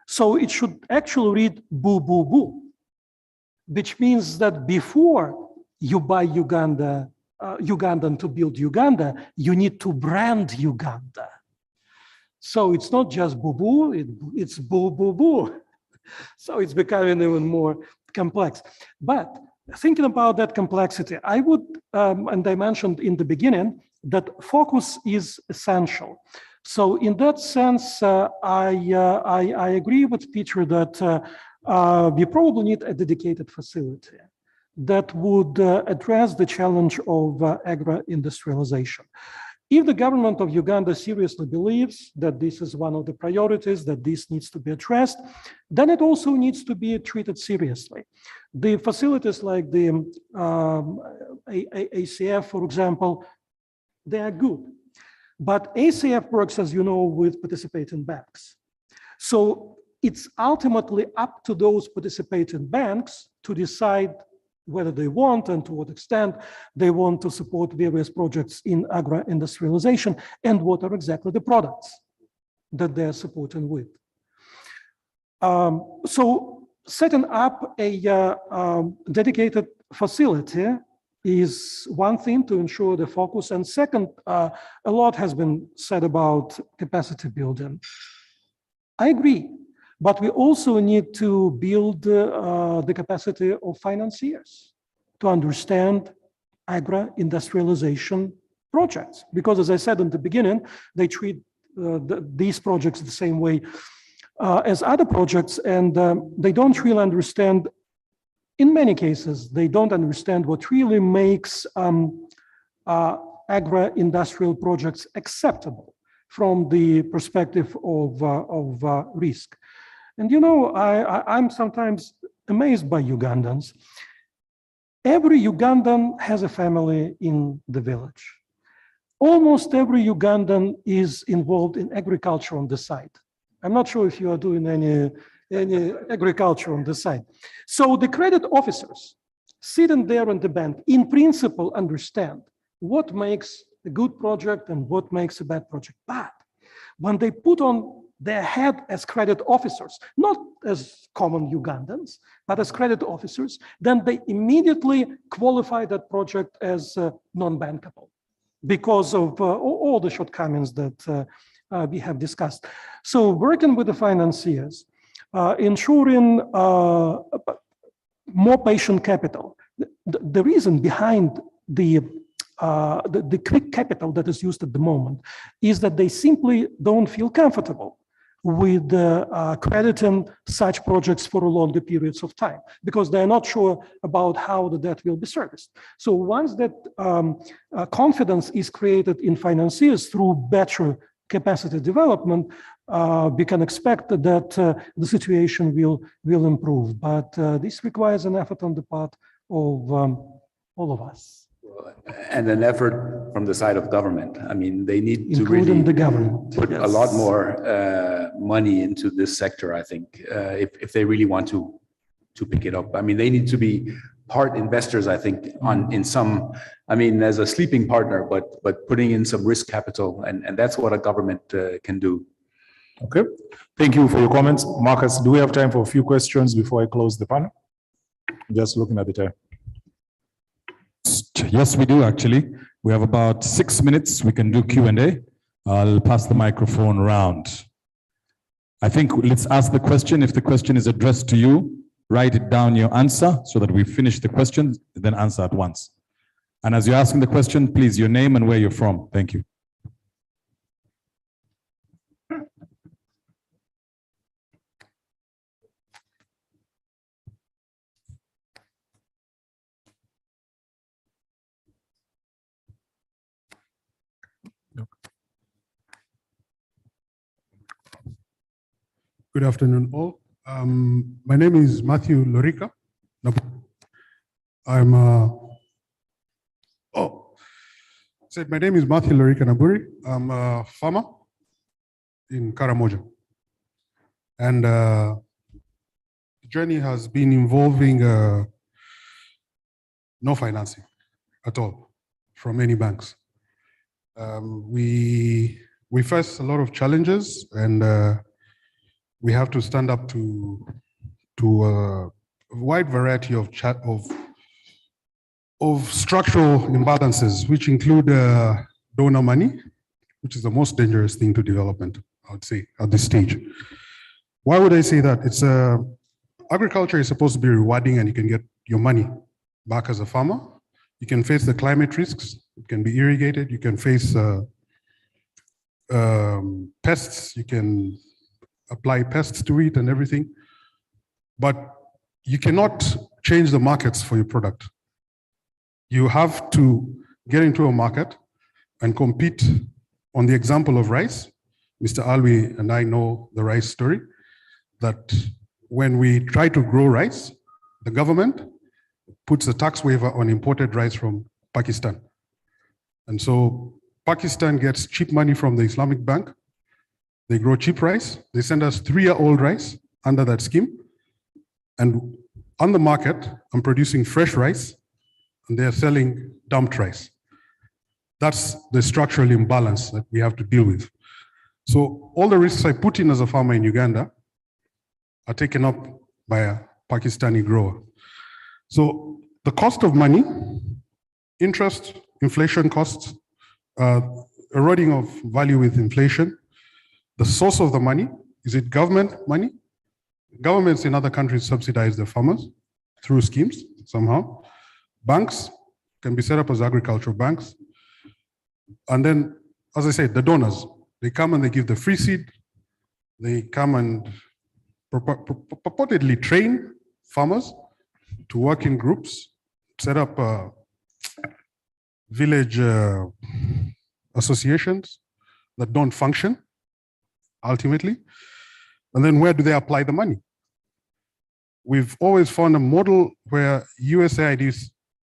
So it should actually read BUBU, which means that before you buy Ugandan to build Uganda, you need to brand Uganda. So it's not just boo-boo, it's boo-boo-boo. So it's becoming even more complex. But thinking about that complexity, I would, and I mentioned in the beginning, that focus is essential. So in that sense, I agree with Peter that we probably need a dedicated facility that would address the challenge of agro-industrialization. If the government of Uganda seriously believes that this is one of the priorities, that this needs to be addressed, then it also needs to be treated seriously. The facilities like the ACF, for example, they are good. But ACF works, as you know, with participating banks. So it's ultimately up to those participating banks to decide whether they want and to what extent they want to support various projects in agro-industrialization and what are exactly the products that they're supporting with. So setting up a dedicated facility is one thing to ensure the focus. And second, a lot has been said about capacity building. I agree. But we also need to build the capacity of financiers to understand agro-industrialization projects. Because as I said in the beginning, they treat these projects the same way as other projects, and they don't really understand, in many cases, they don't understand what really makes agro-industrial projects acceptable from the perspective of risk. And you know, I'm sometimes amazed by Ugandans. Every Ugandan has a family in the village. Almost every Ugandan is involved in agriculture on the side. I'm not sure if you are doing any agriculture on the side. So the credit officers sitting there in the bank, in principle, understand what makes a good project and what makes a bad project. But when they put on their head as credit officers, not as common Ugandans, but as credit officers, then they immediately qualify that project as non-bankable because of all the shortcomings that we have discussed. So working with the financiers, ensuring more patient capital. The reason behind the quick capital that is used at the moment is that they simply don't feel comfortable with crediting such projects for longer periods of time because they're not sure about how the debt will be serviced. So once that confidence is created in financiers through better capacity development, we can expect that the situation will improve. But this requires an effort on the part of all of us. And an effort from the side of government. I mean, they need to including really the government. put a lot more money into this sector, I think, if they really want to pick it up. I mean, they need to be part investors, I think, in some, I mean, as a sleeping partner, but putting in some risk capital, and that's what a government can do. Okay, thank you for your comments. Marcus, do we have time for a few questions before I close the panel? Just looking at the time. Yes, we do actually. We have about 6 minutes. We can do Q&A. I'll pass the microphone around. I think let's ask the question. If the question is addressed to you, write it down your answer so that we finish the question, then answer at once. And as you're asking the question, please, your name and where you're from. Thank you. Good afternoon, all. My name is Matthew Lorika. My name is Matthew Lorika Naburi. I'm a farmer in Karamoja. And the journey has been involving no financing at all from any banks. We face a lot of challenges, and we have to stand up to a wide variety of of structural imbalances, which include donor money, which is the most dangerous thing to development, I would say, at this stage. Why would I say that? It's agriculture is supposed to be rewarding, and you can get your money back as a farmer. You can face the climate risks. It can be irrigated. You can face pests. You can apply pests to it and everything. But you cannot change the markets for your product. You have to get into a market and compete. On the example of rice, Mr. Alwi and I know the rice story, that when we try to grow rice, the government puts a tax waiver on imported rice from Pakistan. And so Pakistan gets cheap money from the Islamic Bank. They grow cheap rice. They send us 3-year-old rice under that scheme. And on the market, I'm producing fresh rice, and they're selling dumped rice. That's the structural imbalance that we have to deal with. So all the risks I put in as a farmer in Uganda are taken up by a Pakistani grower. So the cost of money, interest, inflation costs, eroding of value with inflation, the source of the money, is it government money? Governments in other countries subsidize their farmers through schemes somehow. Banks can be set up as agricultural banks. And then, as I said, the donors, they come and they give the free seed. They come and purportedly train farmers to work in groups, set up village associations that don't function ultimately. And then where do they apply the money? We've always found a model where USAID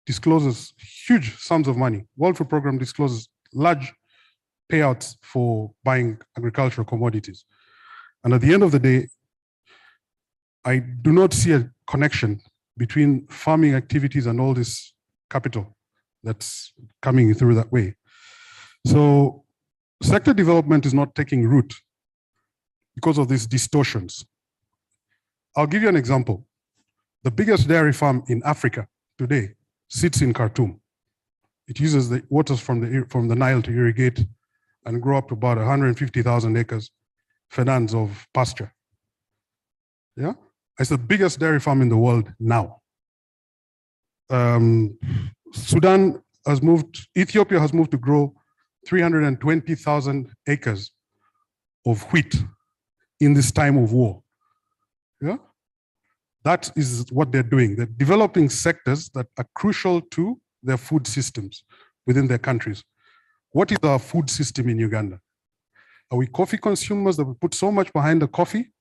discloses huge sums of money. World Food Program discloses large payouts for buying agricultural commodities. And at the end of the day, I do not see a connection between farming activities and all this capital that's coming through that way. So sector development is not taking root because of these distortions. I'll give you an example. The biggest dairy farm in Africa today sits in Khartoum. It uses the waters from the Nile to irrigate and grow up to about 150,000 acres, fenans of pasture. Yeah, it's the biggest dairy farm in the world now. Sudan has moved, Ethiopia has moved to grow 320,000 acres of wheat in this time of war. Yeah, that is what they're doing. They're developing sectors that are crucial to their food systems within their countries. What is our food system in Uganda? Are we coffee consumers that we put so much behind the coffee?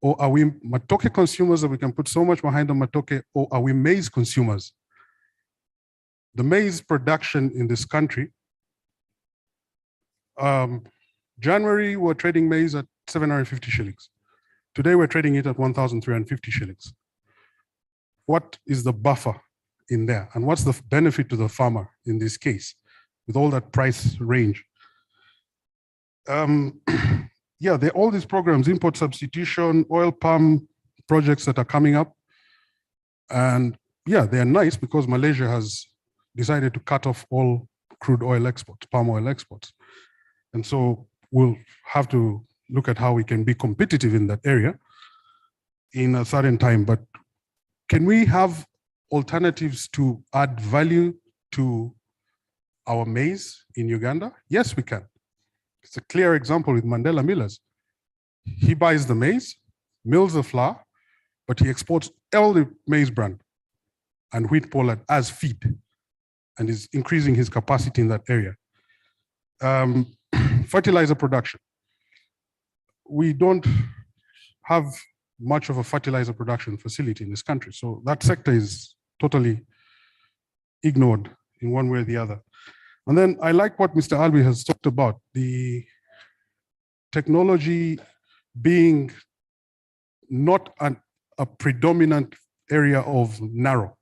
Or are we matoke consumers that we can put so much behind the matoke? Or are we maize consumers? The maize production in this country, January we're trading maize at 750 shillings. Today we're trading it at 1,350 shillings. What is the buffer in there? And what's the benefit to the farmer in this case with all that price range? Yeah, there are all these programs, import substitution, oil palm projects that are coming up. And yeah, they're nice because Malaysia has decided to cut off all crude oil exports, palm oil exports. And so we'll have to look at how we can be competitive in that area in a certain time. But can we have alternatives to add value to our maize in Uganda? Yes, we can. It's a clear example with Mandela Millers. He buys the maize, mills the flour, but he exports all the maize bran and wheat pollen as feed, and is increasing his capacity in that area. Fertilizer production. We don't have much of a fertilizer production facility in this country, so that sector is totally ignored in one way or the other. And then I like what Mr. Albi has talked about, the technology being not a predominant area of narrow.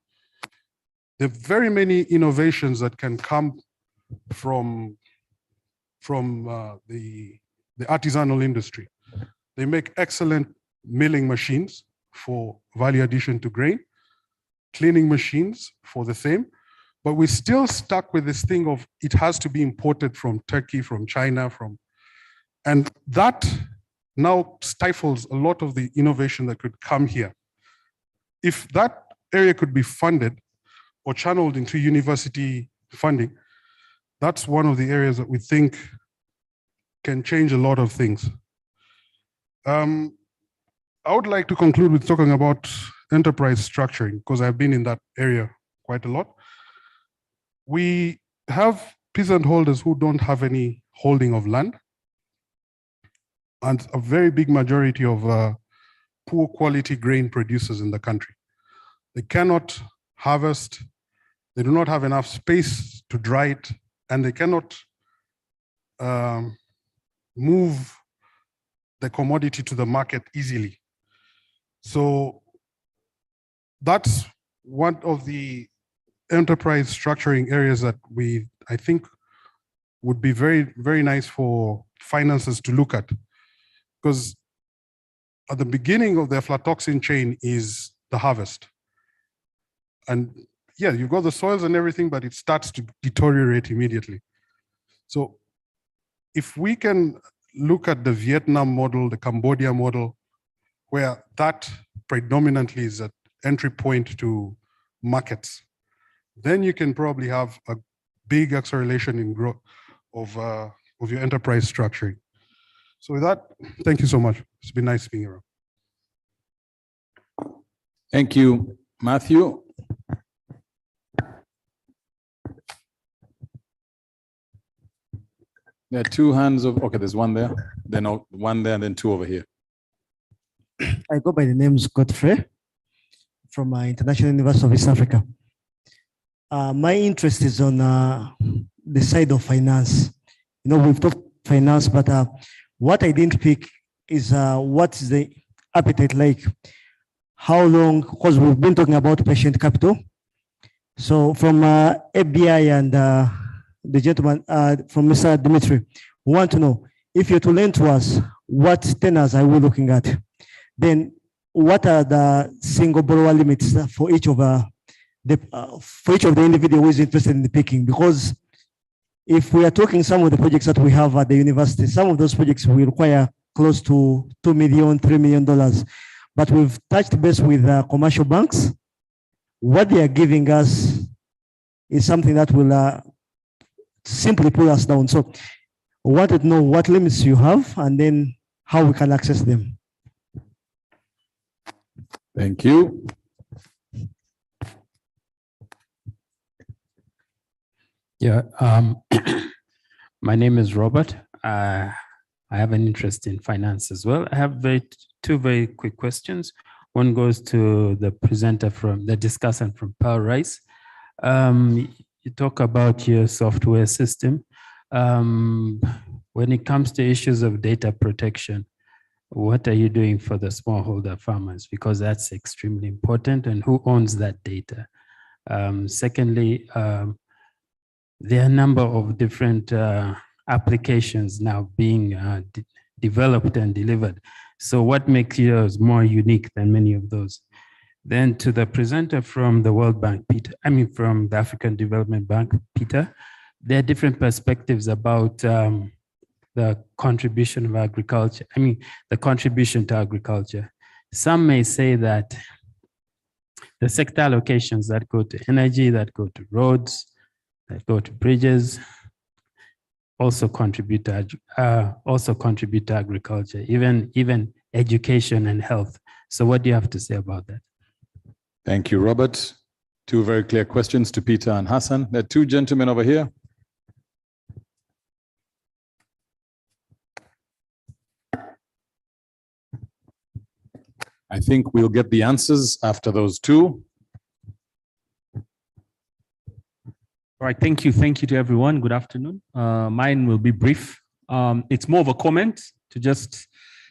There are very many innovations that can come from the artisanal industry. They make excellent milling machines for value addition to grain, cleaning machines for the same, But we're still stuck with this thing of it has to be imported from Turkey, from China, and that now stifles a lot of the innovation that could come here. If that area could be funded or channeled into university funding, that's one of the areas that we think can change a lot of things. I would like to conclude with talking about enterprise structuring, because I've been in that area quite a lot. We have peasant holders who don't have any holding of land, and a very big majority of poor quality grain producers in the country. They cannot harvest, they do not have enough space to dry it, and they cannot move the commodity to the market easily. So that's one of the enterprise structuring areas that I think would be very, very nice for finances to look at. Because at the beginning of the aflatoxin chain is the harvest. And yeah, you've got the soils and everything, but it starts to deteriorate immediately. So if we can look at the Vietnam model, the Cambodia model, where that predominantly is an entry point to markets, then you can probably have a big acceleration in growth of your enterprise structuring. So with that, thank you so much. It's been nice being around. Thank you, Matthew. There are two hands of, okay, there's one there, then one there, and then two over here. I go by the name Godfrey from International University of East Africa. My interest is on the side of finance. You know, we've talked finance, but what I didn't pick is what's the appetite like? How long, because we've been talking about patient capital. So from FBI and the gentleman from Mr. Dimitri, we want to know, if you're to lend to us, what tenors are we looking at? Then what are the single borrower limits for each of the individual who is interested in the picking? Because if we are talking some of the projects that we have at the university, some of those projects will require close to $2 million, $3 million. But we've touched base with commercial banks. What they are giving us is something that will simply pull us down. So we wanted to know what limits you have and then how we can access them. Thank you. Yeah, my name is Robert. I have an interest in finance as well. I have two very quick questions. One goes to the presenter from the discussant from Pearl Rice. You talk about your software system. When it comes to issues of data protection, what are you doing for the smallholder farmers? Because that's extremely important, and who owns that data? Secondly, there are a number of different applications now being developed and delivered. So what makes yours more unique than many of those? Then to the presenter from the World Bank, Peter, from the African Development Bank, Peter, there are different perspectives about the contribution of agriculture, the contribution to agriculture. Some may say that the sector allocations that go to energy, that go to roads, that go to bridges, also contribute to agriculture, even education and health. So what do you have to say about that? Thank you, Robert. Two very clear questions to Peter and Hassan. There are two gentlemen over here. I think we'll get the answers after those two. All right, thank you. Thank you to everyone. Good afternoon. Mine will be brief. It's more of a comment to just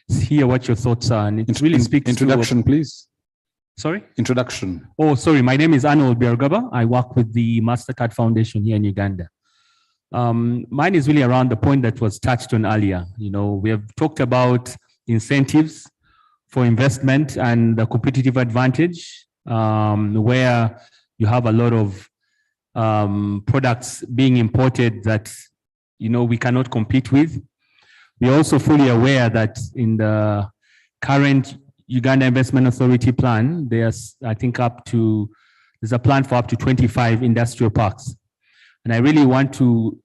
hear what your thoughts are. And it really speaks Introduction, please. Sorry? Introduction. Oh, sorry. My name is Arnold Biargaba. I work with the MasterCard Foundation here in Uganda. Mine is really around the point that was touched on earlier. You know, we have talked about incentives for investment and the competitive advantage, where you have a lot of products being imported that, we cannot compete with. We're also fully aware that in the current Uganda Investment Authority plan, there's, I think, there's a plan for up to 25 industrial parks. And I really want to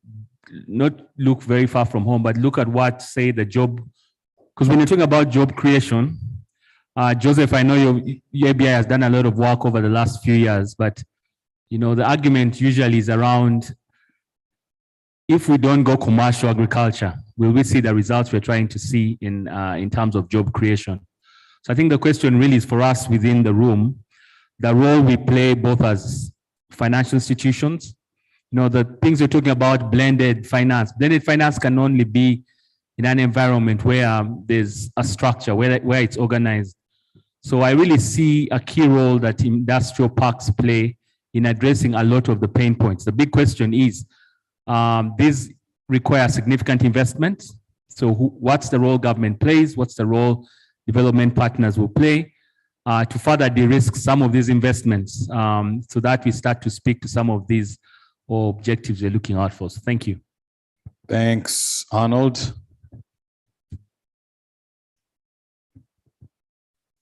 not look very far from home, but look at what, say, the job, because when you're talking about job creation, Joseph, I know your ABI has done a lot of work over the last few years, but the argument usually is around, if we don't go commercial agriculture, will we see the results we're trying to see in terms of job creation? So I think the question really is for us within the room, the role we play both as financial institutions, the things you're talking about, blended finance. Blended finance can only be in an environment where there's a structure, where it's organized. So I really see a key role that industrial parks play in addressing a lot of the pain points. The big question is, these require significant investment. So what's the role government plays? What's the role development partners will play to further de-risk some of these investments, so that we start to speak to some of these objectives we're looking out for. So thank you. Thanks, Arnold.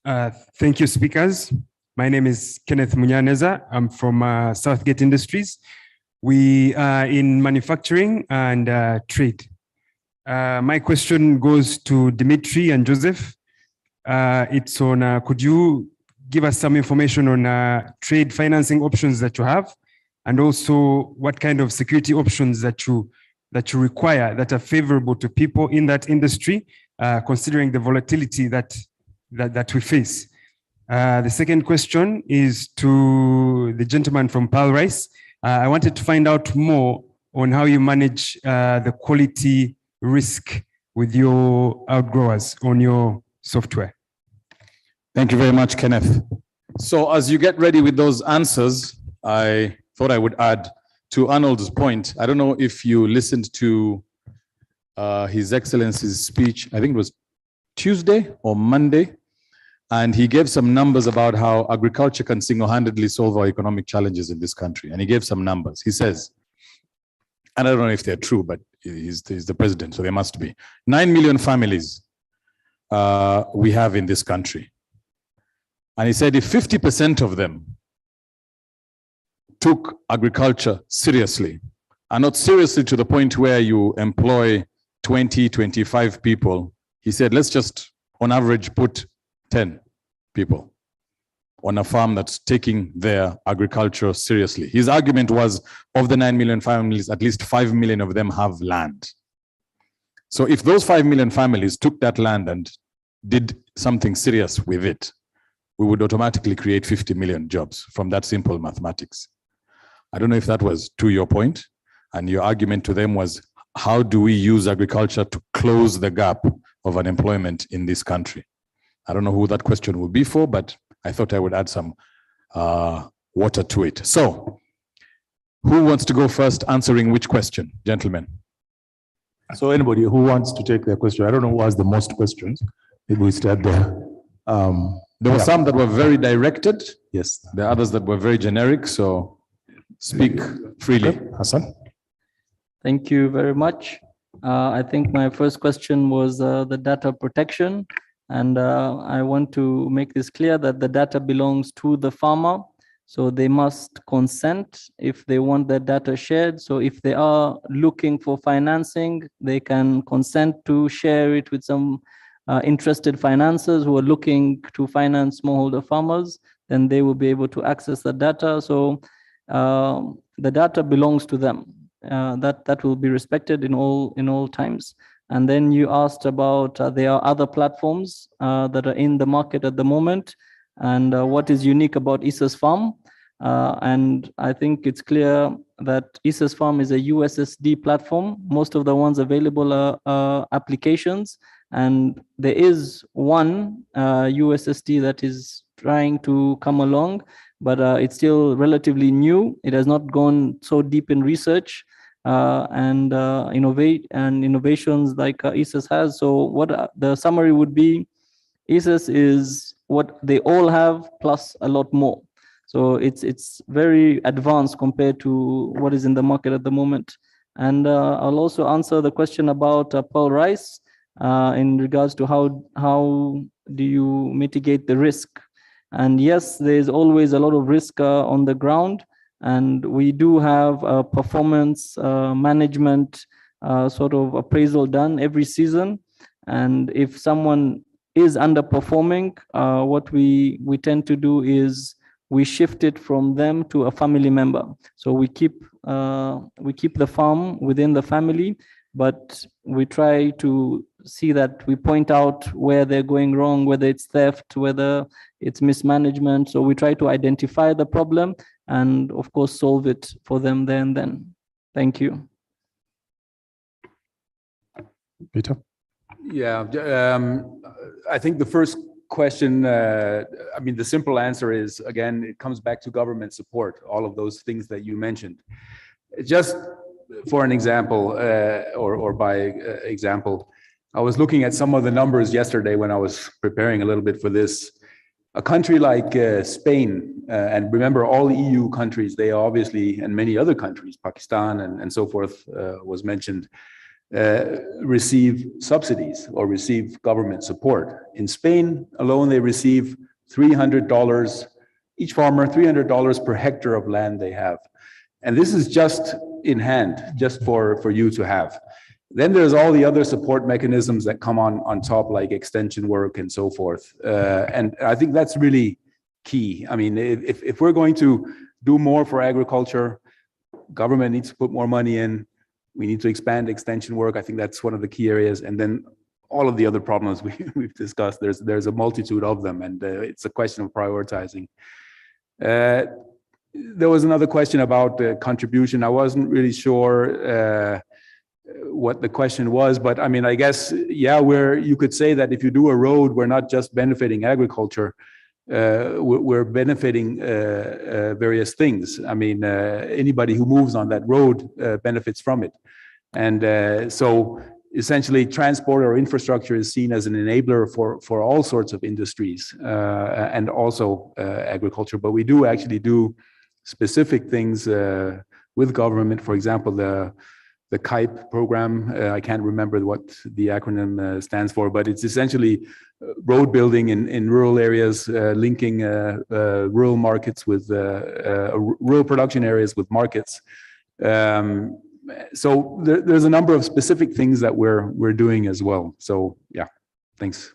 Thank you, speakers. My name is Kenneth Munyaneza. I'm from Southgate Industries. We are in manufacturing and trade. My question goes to Dimitri and Joseph. It's on, could you give us some information on trade financing options that you have, and also what kind of security options that you require that are favorable to people in that industry, considering the volatility that we face. The second question is to the gentleman from Pearl Rice. I wanted to find out more on how you manage the quality risk with your outgrowers on your software. Thank you very much, Kenneth. So as you get ready with those answers, I thought I would add to Arnold's point. I don't know if you listened to His Excellency's speech, I think it was Tuesday or Monday, and he gave some numbers about how agriculture can single-handedly solve our economic challenges in this country. And he gave some numbers. He says, and I don't know if they're true, but he's the president, so they must be. 9 million families we have in this country. And he said if 50% of them took agriculture seriously, and not seriously to the point where you employ 20, 25 people, he said, let's just on average put 10 people on a farm that's taking their agriculture seriously. His argument was, of the 9 million families, at least 5 million of them have land. So if those 5 million families took that land and did something serious with it, we would automatically create 50 million jobs from that simple mathematics. I don't know if that was to your point, and your argument to them was, how do we use agriculture to close the gap of unemployment in this country? I don't know who that question would be for, but I thought I would add some water to it. So, who wants to go first answering which question, gentlemen? So anybody who wants to take their question, I don't know who has the most questions. Maybe we start there. There were some that were very directed. Yes. There are others that were very generic, so speak freely. Okay. Hassan? Thank you very much. I think my first question was the data protection. And I want to make this clear that the data belongs to the farmer. So they must consent if they want their data shared. So if they are looking for financing, they can consent to share it with some interested financiers who are looking to finance smallholder farmers. Then they will be able to access the data. So the data belongs to them. That will be respected in all times. And then you asked about there are other platforms that are in the market at the moment, and what is unique about ISA's Farm. And I think it's clear that ISA's Farm is a USSD platform. Most of the ones available are applications, and there is one USSD that is trying to come along, but it's still relatively new. It has not gone so deep in research. And innovations like ISAS has. So what the summary would be, ISAS is what they all have plus a lot more. So it's very advanced compared to what is in the market at the moment. And I'll also answer the question about pearl rice in regards to how do you mitigate the risk. And yes, there's always a lot of risk on the ground. And we do have a performance management sort of appraisal done every season. And if someone is underperforming, what we tend to do is we shift it from them to a family member. So we keep the farm within the family, but we try to see that we point out where they're going wrong, whether it's theft, whether it's mismanagement. So we try to identify the problem and of course solve it for them there and then. Thank you. Peter? Yeah, I think the first question, I mean, the simple answer is, again, it comes back to government support, all of those things that you mentioned. Just for an example, or by example, I was looking at some of the numbers yesterday when I was preparing a little bit for this. A country like Spain, and remember all EU countries, they obviously, and many other countries, Pakistan and so forth was mentioned, receive subsidies or receive government support. In Spain alone, they receive $300, each farmer, $300 per hectare of land they have. And this is just in hand, just for you to have. Then there's all the other support mechanisms that come on top, like extension work and so forth. And I think that's really key. I mean, if we're going to do more for agriculture, government needs to put more money in. We need to expand extension work. I think that's one of the key areas. And then all of the other problems we've discussed, there's a multitude of them, and it's a question of prioritizing. There was another question about the contribution. I wasn't really sure what the question was, but I mean, I guess, yeah, you could say that if you do a road, we're not just benefiting agriculture, we're benefiting various things. I mean, anybody who moves on that road benefits from it. And so essentially transport or infrastructure is seen as an enabler for all sorts of industries and also agriculture. But we do actually do specific things with government. For example, the KIPE program, I can't remember what the acronym stands for, but it's essentially road building in rural areas, linking rural markets with rural production areas with markets. So there's a number of specific things that we're doing as well. So yeah, thanks.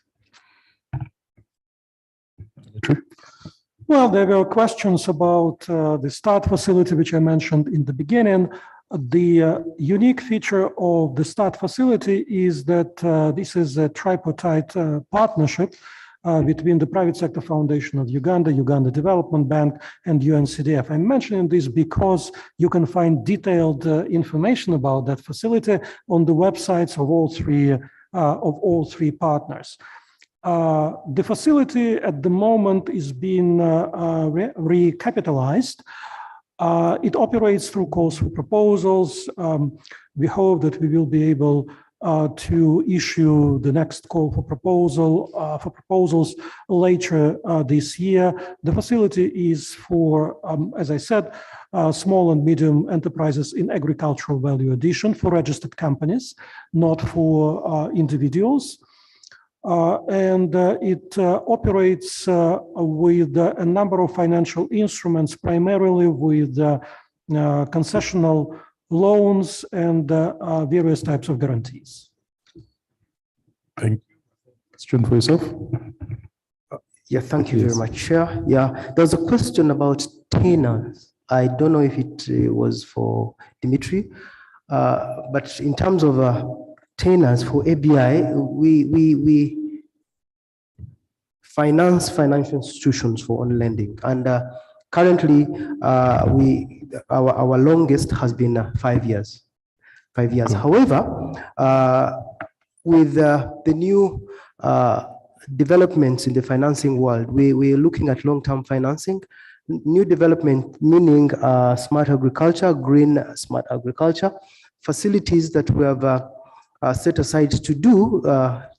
Well, there were questions about the START facility, which I mentioned in the beginning. The unique feature of the START facility is that this is a tripartite partnership between the Private Sector Foundation of Uganda, Uganda Development Bank, and UNCDF. I'm mentioning this because you can find detailed information about that facility on the websites of all three partners. The facility at the moment is being recapitalized. It operates through calls for proposals. We hope that we will be able to issue the next call for proposals later this year. The facility is for, as I said, small and medium enterprises in agricultural value addition, for registered companies, not for individuals. And it operates with a number of financial instruments, primarily with concessional loans and various types of guarantees. Thank you. Question for yourself? Yeah, thank you very much, Chair. Yeah, there's a question about tenors. I don't know if it was for Dimitri, but in terms of tenors for ABI, we finance financial institutions for on lending, and currently our longest has been 5 years. 5 years. However, with the new developments in the financing world, we're looking at long-term financing. New development meaning smart agriculture, green smart agriculture, facilities that we have set aside to do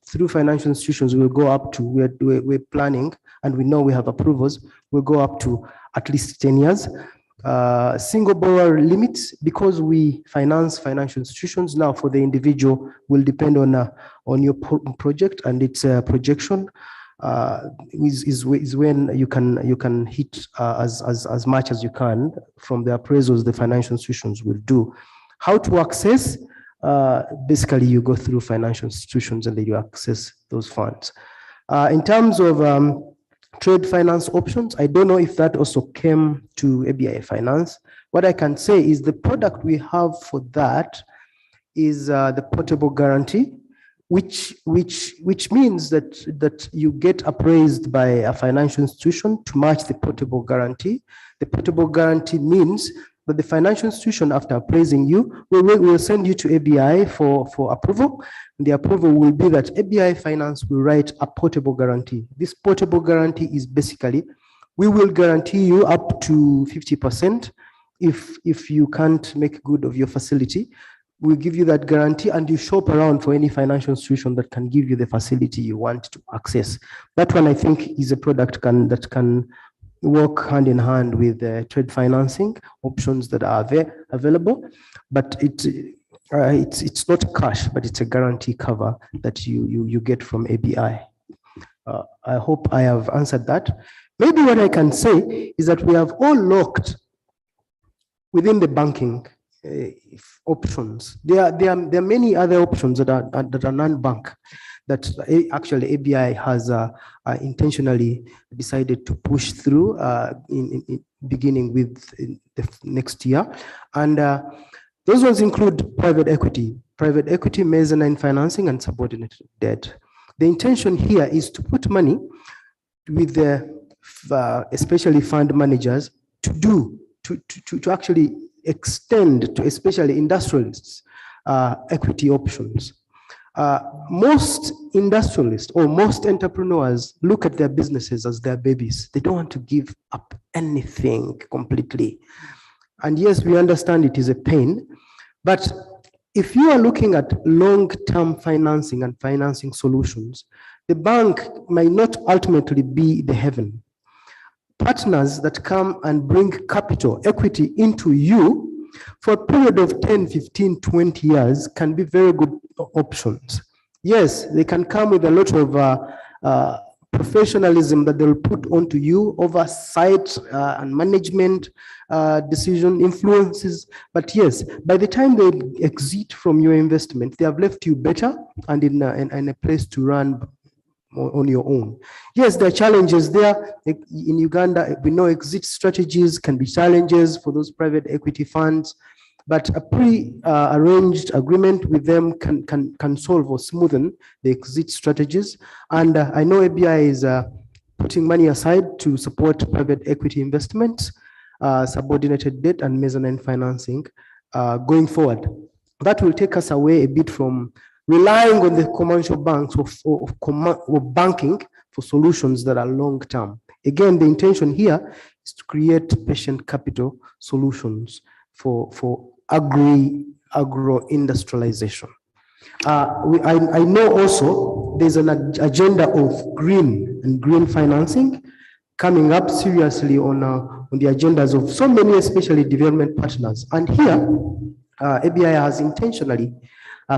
through financial institutions will go up to, we're planning and we know we have approvals, will go up to at least 10 years. Single borrower limits, because we finance financial institutions now, for the individual will depend on your project and its projection. Is when you can hit as much as you can from the appraisals the financial institutions will do. How to access? Basically, you go through financial institutions and then you access those funds. In terms of trade finance options, I don't know if that also came to ABI Finance. What I can say is the product we have for that is the portable guarantee, which means that you get appraised by a financial institution to match the portable guarantee. The portable guarantee means that the financial institution, after appraising you, will send you to ABI for approval. The approval will be that ABI Finance will write a portable guarantee. This portable guarantee is basically, we will guarantee you up to 50% if you can't make good of your facility. We'll give you that guarantee and you shop around for any financial institution that can give you the facility you want to access. That one, I think, is a product that can work hand in hand with trade financing options that are available, but it's not cash, but it's a guarantee cover that you get from ABI. I hope I have answered that. Maybe what I can say is that we have all looked within the banking options. There are many other options that are non-bank that actually ABI has intentionally decided to push through in beginning with the next year. And those ones include private equity, mezzanine financing, and subordinated debt. The intention here is to put money with the especially fund managers to actually extend to especially industrialists equity options. Most industrialists or most entrepreneurs look at their businesses as their babies. They don't want to give up anything completely. And yes, we understand it is a pain, but if you are looking at long-term financing and financing solutions, the bank might not ultimately be the heaven. Partners that come and bring capital, equity into you for a period of 10, 15, 20 years can be very good options. Yes, they can come with a lot of professionalism that they'll put onto you, oversight and management decision influences. But yes, by the time they exit from your investment, they have left you better and in a place to run on your own. Yes, there are challenges there. In Uganda, we know exit strategies can be challenges for those private equity funds, but a pre-arranged agreement with them can solve or smoothen the exit strategies. And I know ABI is putting money aside to support private equity investments, subordinated debt, and mezzanine financing going forward. That will take us away a bit from relying on the commercial banks or banking for solutions that are long-term. Again, the intention here is to create patient capital solutions for agro-industrialization. I know also there's an agenda of green financing coming up seriously on the agendas of so many, especially development partners. And here, ABI has intentionally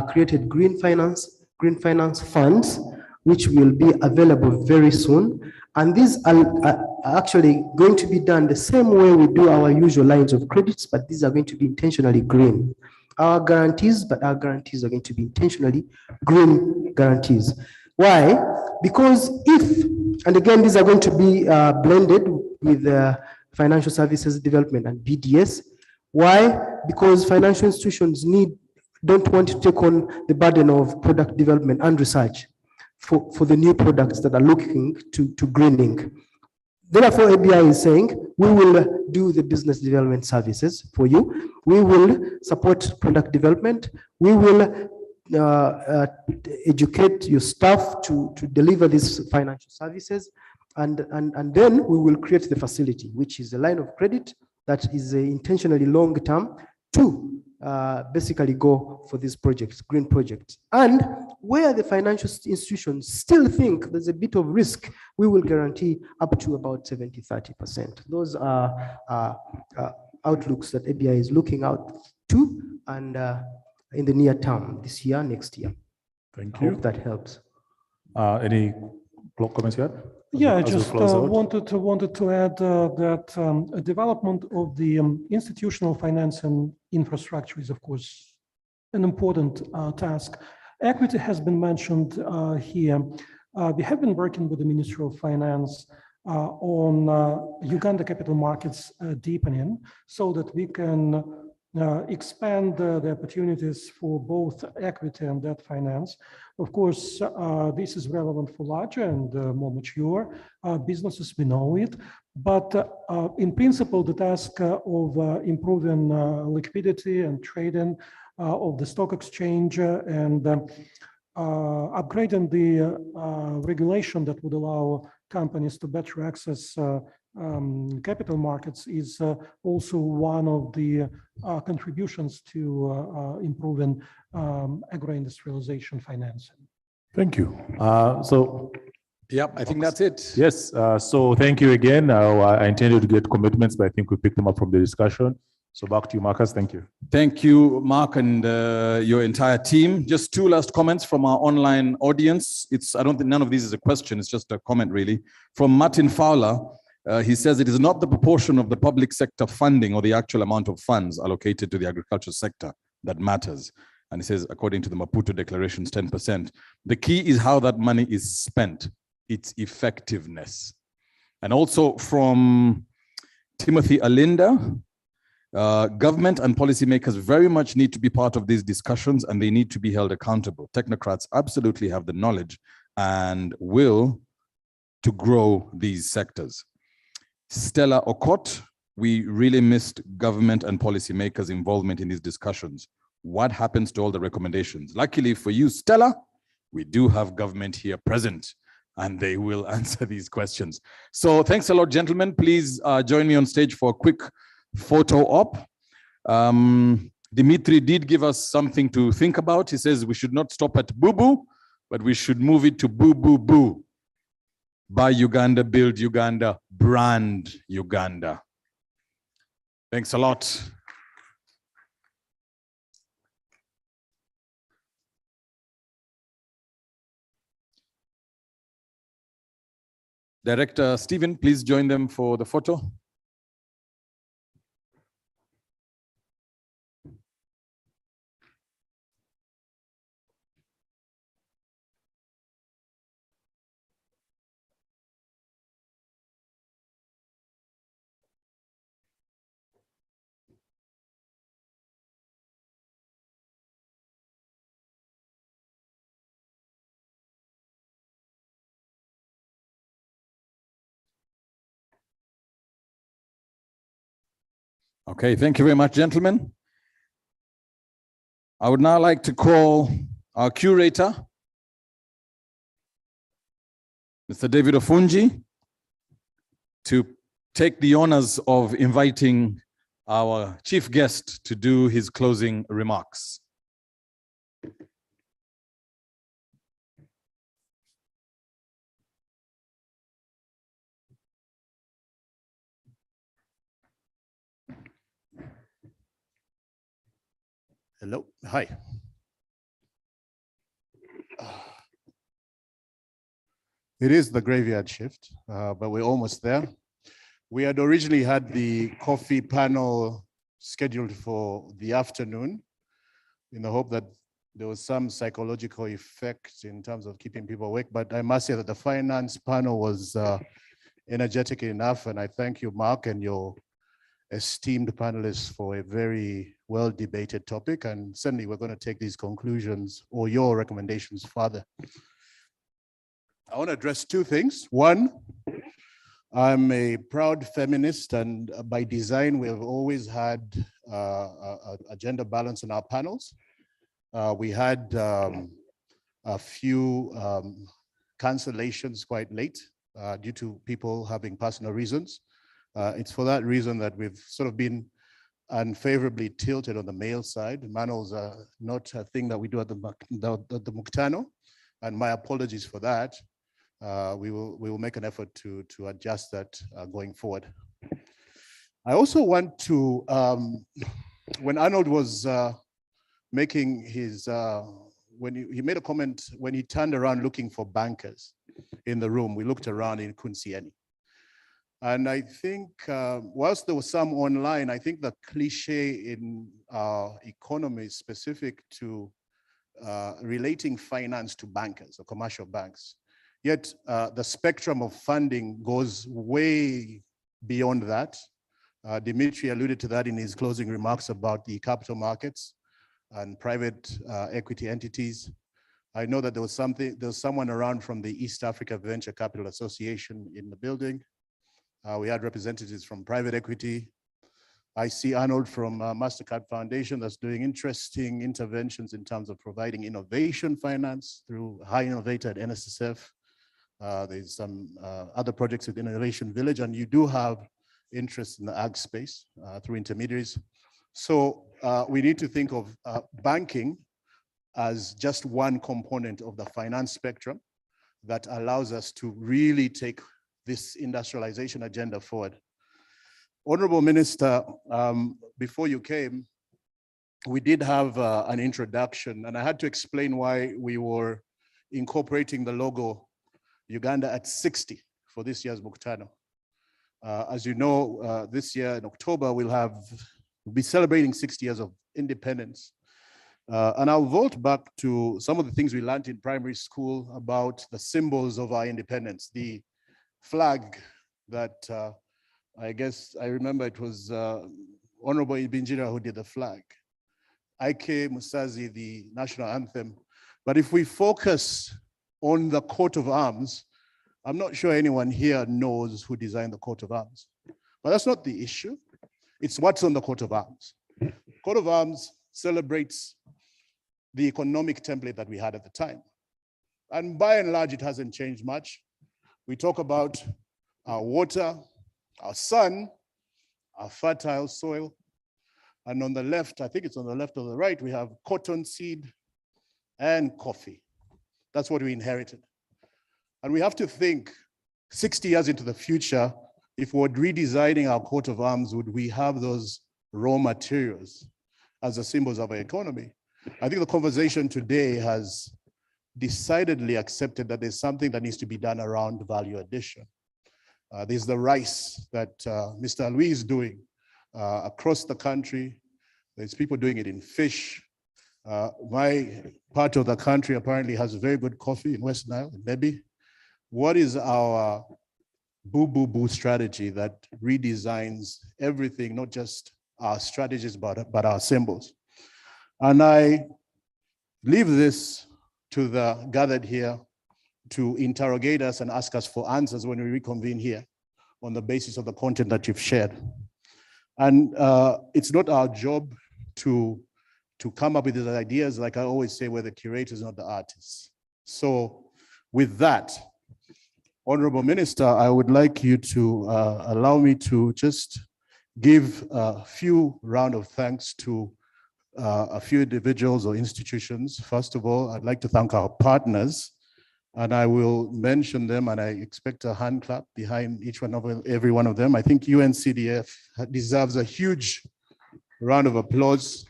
created green finance funds, which will be available very soon. And these are actually going to be done the same way we do our usual lines of credits, but these are going to be intentionally green. Our guarantees are going to be intentionally green guarantees. Why? Because and again, these are going to be blended with financial services development and BDS. Why? Because financial institutions don't want to take on the burden of product development and research for the new products that are looking to greening. Therefore, ABI is saying, we will do the business development services for you. We will support product development. We will educate your staff to deliver these financial services. And then we will create the facility, which is a line of credit that is intentionally long-term to basically go for these projects, green projects. And where the financial institutions still think there's a bit of risk, we will guarantee up to about 70-30%. Those are outlooks that ABI is looking out to, and in the near term, this year, next year. Thank I you. hope that helps. Any comments here? Yeah, I As we just close out? wanted to add that a development of the institutional financing infrastructure is, of course, an important task. Equity has been mentioned here. We have been working with the Ministry of Finance on Uganda capital markets deepening so that we can expand the opportunities for both equity and debt finance. Of course, this is relevant for larger and more mature businesses, we know it. But in principle, the task of improving liquidity and trading of the stock exchange and upgrading the regulation that would allow companies to better access capital markets is also one of the contributions to improving agro-industrialization financing. Thank you. So, Yep, I think that's it. yes, so thank you again. I intended to get commitments, but I think we picked them up from the discussion. So back to you, Marcus. Thank you. Thank you, Mark, and your entire team. Just two last comments from our online audience. I don't think none of these is a question, it's just a comment really. From Martin Fowler, he says it is not the proportion of the public sector funding or the actual amount of funds allocated to the agriculture sector that matters. And he says, according to the Maputo declarations, 10%. The key is how that money is spent, its effectiveness. And also from Timothy Alinda, government and policymakers very much need to be part of these discussions and they need to be held accountable. Technocrats absolutely have the knowledge and will to grow these sectors. Stella Okot, we really missed government and policymakers' involvement in these discussions. What happens to all the recommendations? Luckily for you, Stella, we do have government here present and they will answer these questions. So thanks a lot, gentlemen. Please join me on stage for a quick photo op. Dimitri did give us something to think about. He says we should not stop at boo-boo, but we should move it to boo-boo-boo. Buy Uganda, build Uganda, brand Uganda. Thanks a lot. Director Stephen, please join them for the photo. Okay, thank you very much, gentlemen. I would now like to call our curator, Mr. David Ofunji, to take the honors of inviting our chief guest to do his closing remarks. Hello, hi. It is the graveyard shift, but we're almost there. We had originally had the coffee panel scheduled for the afternoon in the hope that there was some psychological effect in terms of keeping people awake, but I must say that the finance panel was energetic enough, and I thank you, Mark, and your esteemed panelists for a very well debated topic, and certainly we're going to take these conclusions or your recommendations further. I want to address two things. One, I'm a proud feminist, and by design we have always had a gender balance in our panels. We had a few cancellations quite late due to people having personal reasons. It's for that reason that we've sort of been unfavorably tilted on the male side. Manuals are not a thing that we do at the Mkutano, and my apologies for that. We will make an effort to adjust that going forward. I also want to, when Arnold was making his, when he made a comment, when he turned around looking for bankers in the room, we looked around and couldn't see any. And I think, whilst there was some online, I think the cliche in our economy is specific to relating finance to bankers or commercial banks. Yet the spectrum of funding goes way beyond that. Dimitri alluded to that in his closing remarks about the capital markets and private equity entities. I know that there was someone around from the East Africa Venture Capital Association in the building. We had representatives from private equity. I see Arnold from MasterCard Foundation that's doing interesting interventions in terms of providing innovation finance through High Innovator at NSSF. There's some other projects with Innovation Village, and you do have interest in the ag space through intermediaries. So we need to think of banking as just one component of the finance spectrum that allows us to really take this industrialization agenda forward. Honorable Minister, before you came, we did have an introduction, and I had to explain why we were incorporating the logo Uganda at 60 for this year's Mkutano. As you know, this year in October, we'll be celebrating 60 years of independence. And I'll vault back to some of the things we learned in primary school about the symbols of our independence. The flag that I guess I remember it was Honorable Ibinjira who did the flag. Ike Musazi, the national anthem. But if we focus on the coat of arms, I'm not sure anyone here knows who designed the coat of arms. But that's not the issue. It's what's on the coat of arms. Coat of arms celebrates the economic template that we had at the time. And by and large, it hasn't changed much. We talk about our water, our sun, our fertile soil. And on the left, I think it's on the left or the right, we have cotton seed and coffee. That's what we inherited. And we have to think 60 years into the future, if we're redesigning our coat of arms, would we have those raw materials as the symbols of our economy? I think the conversation today has decidedly accepted that there's something that needs to be done around value addition. There's the rice that Mr. Alui is doing across the country. There's people doing it in fish. My part of the country apparently has very good coffee in West Nile, in Nebi. What is our boo-boo-boo strategy that redesigns everything, not just our strategies, but our symbols? And I leave this to the gathered here to interrogate us and ask us for answers when we reconvene here on the basis of the content that you've shared. And it's not our job to come up with these ideas. Like I always say, we're the curators, not the artists. So with that, Honorable Minister, I would like you to allow me to just give a few round of thanks to a few individuals or institutions. First of all, I'd like to thank our partners, and I will mention them, and I expect a hand clap behind every one of them. I think UNCDF deserves a huge round of applause.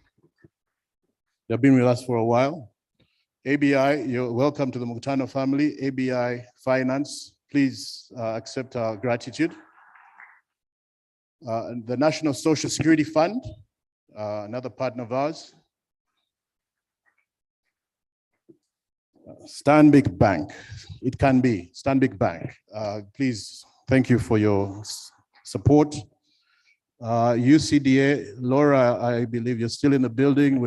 They've been with us for a while. ABI, you're welcome to the Mkutano family. ABI Finance, please accept our gratitude. The National Social Security Fund, another partner of ours. Stanbic Bank, it can be Stanbic Bank. Please, thank you for your support. UCDA, Laura, I believe you're still in the building.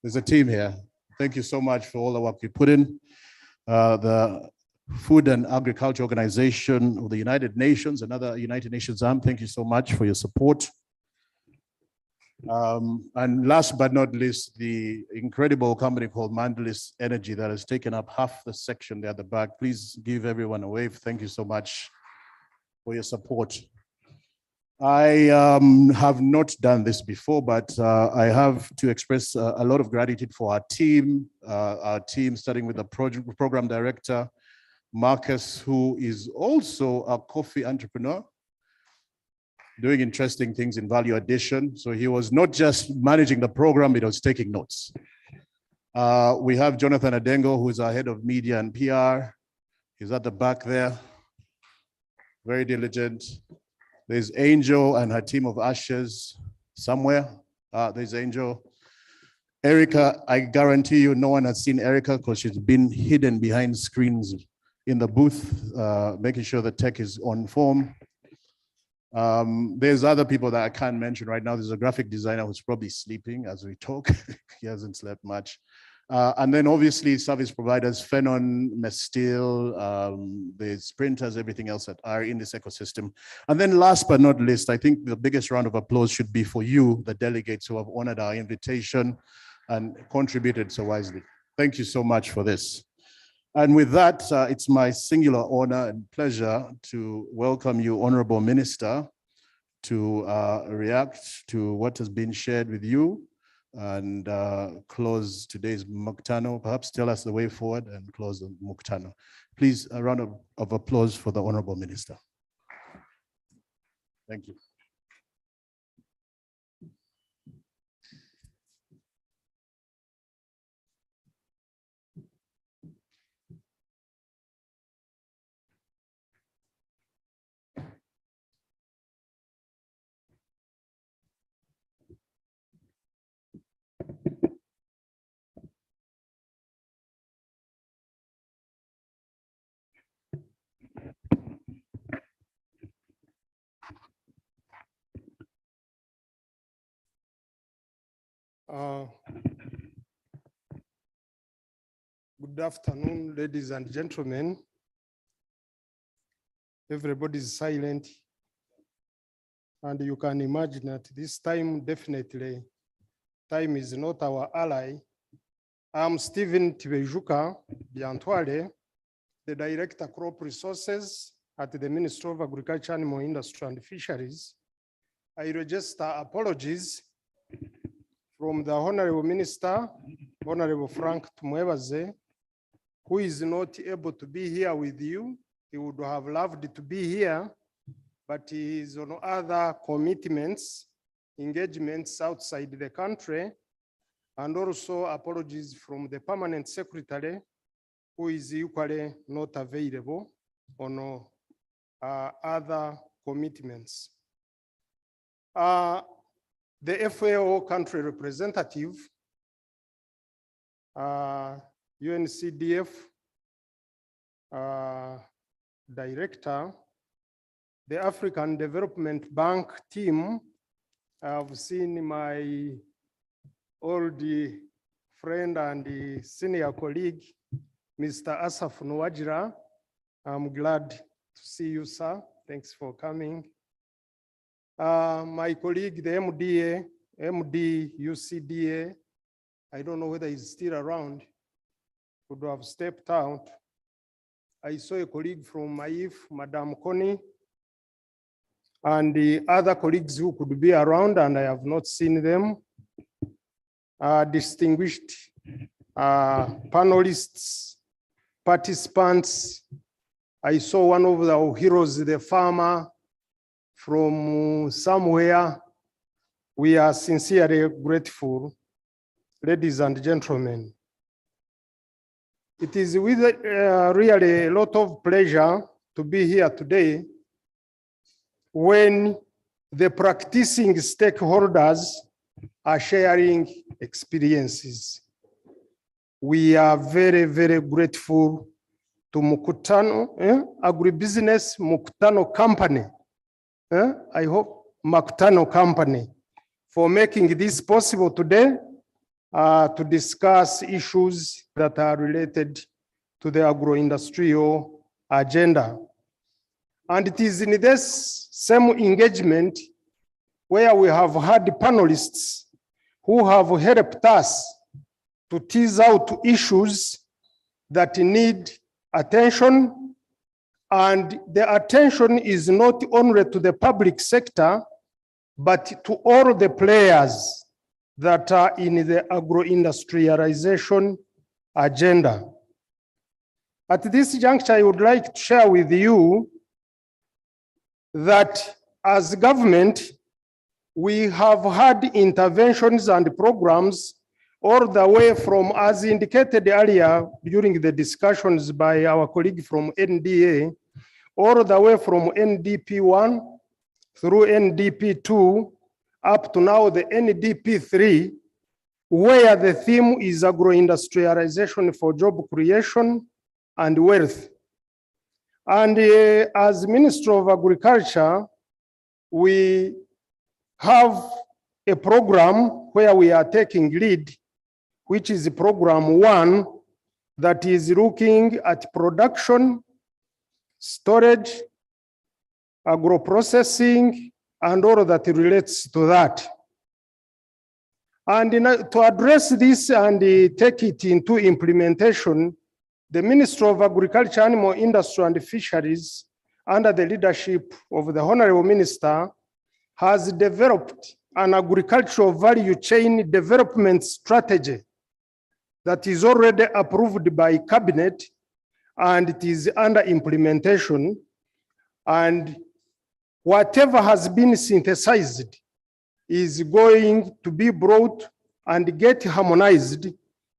There's a team here. Thank you so much for all the work you put in. The Food and Agriculture Organization of the United Nations, another United Nations arm, thank you so much for your support. And last but not least, the incredible company called Mandalis Energy that has taken up half the section there at the back. Please give everyone a wave. Thank you so much for your support. I have not done this before, but I have to express a lot of gratitude for our team starting with the program director, Marcus, who is also a coffee entrepreneur, doing interesting things in value addition. So he was not just managing the program, he was taking notes. We have Jonathan Adengo, who is our head of media and PR. He's at the back there, very diligent. There's Angel and her team of ushers somewhere. There's Angel. Erica, I guarantee you no one has seen Erica because she's been hidden behind screens in the booth, making sure the tech is on form. There's other people that I can't mention right now. There's a graphic designer who's probably sleeping as we talk. He hasn't slept much. And then obviously service providers, Phenon, Mestil, there's printers, everything else that are in this ecosystem. And then last but not least, I think the biggest round of applause should be for you, the delegates who have honored our invitation and contributed so wisely. Thank you so much for this. And with that, it's my singular honor and pleasure to welcome you, Honorable Minister, to react to what has been shared with you and close today's Mkutano. Perhaps tell us the way forward and close the Mkutano. Please, a round of applause for the Honorable Minister. Thank you. Good afternoon, ladies and gentlemen. Everybody is silent. And you can imagine that this time, definitely, time is not our ally. I'm Stephen Tibejuka Biantwale, the Director Crop Resources at the Ministry of Agriculture, Animal Industry and Fisheries. I register apologies from the Honorable Minister, Honorable Frank Tumwebaze, who is not able to be here with you. He would have loved to be here, but he is on other commitments, engagements outside the country, and also apologies from the Permanent Secretary, who is equally not available on other commitments. The FAO country representative, UNCDF director, the African Development Bank team. I've seen my old friend and senior colleague, Mr. Asaf Nwajira. I'm glad to see you, sir. Thanks for coming. My colleague, the MD UCDA, I don't know whether he's still around, could have stepped out. I saw a colleague from MAIF, Madam Connie, and the other colleagues who could be around, and I have not seen them. Distinguished panelists, participants. I saw one of our heroes, the farmer from somewhere. We are sincerely grateful, ladies and gentlemen. It is with really a lot of pleasure to be here today when the practicing stakeholders are sharing experiences. We are very, very grateful to Mkutano, Agribusiness Mkutano Company. I hope Mkutano Company for making this possible today to discuss issues that are related to the agro-industrial agenda. And it is in this same engagement where we have had panelists who have helped us to tease out issues that need attention. And the attention is not only to the public sector, but to all the players that are in the agro-industrialization agenda. At this juncture, I would like to share with you that as government, we have had interventions and programs all the way from, as indicated earlier during the discussions by our colleague from NDA, all the way from NDP 1 through NDP 2 up to now the NDP 3, where the theme is agro-industrialization for job creation and wealth. And as Minister of Agriculture, we have a program where we are taking lead, which is program 1, that is looking at production, storage, agro-processing, and all that relates to that. And to address this and take it into implementation, the Ministry of Agriculture, Animal Industry and Fisheries, under the leadership of the Honorable Minister, has developed an agricultural value chain development strategy that is already approved by Cabinet, and it is under implementation. And whatever has been synthesized is going to be brought and get harmonized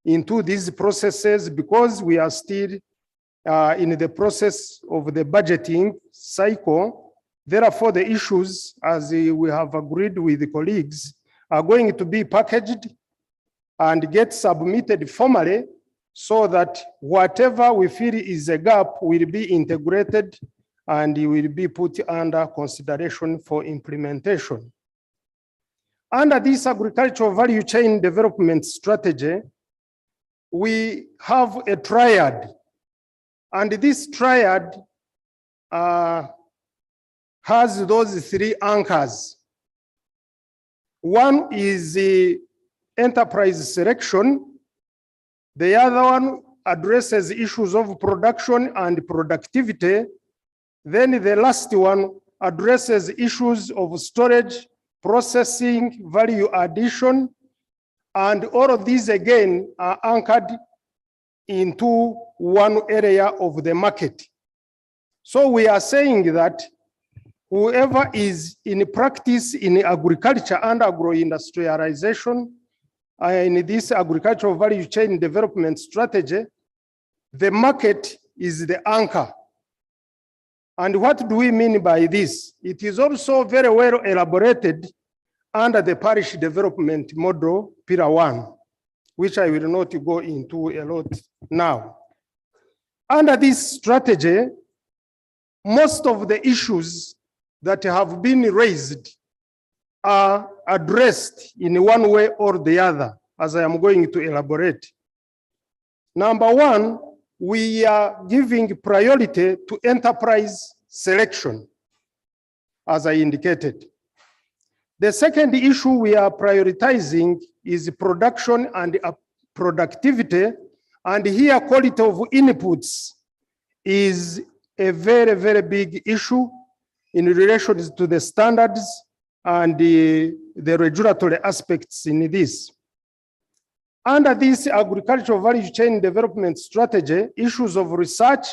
into these processes, because we are still in the process of the budgeting cycle. Therefore, the issues, as we have agreed with the colleagues, are going to be packaged and get submitted formally, so that whatever we feel is a gap will be integrated and will be put under consideration for implementation. Under this agricultural value chain development strategy, we have a triad, and this triad has those 3 anchors. One is the enterprise selection. The other one addresses issues of production and productivity. Then the last one addresses issues of storage, processing, value addition, and all of these again are anchored into one area of the market. So we are saying that whoever is in practice in agriculture and agro-industrialization, in this agricultural value chain development strategy, the market is the anchor. And what do we mean by this? It is also very well elaborated under the parish development model, Pillar 1, which I will not go into a lot now. Under this strategy, most of the issues that have been raised are addressed in one way or the other, as I am going to elaborate. Number 1, we are giving priority to enterprise selection, as I indicated. The second issue we are prioritizing is production and productivity, and here quality of inputs is a very, very big issue in relation to the standards and the regulatory aspects in this. Under this agricultural value chain development strategy, issues of research,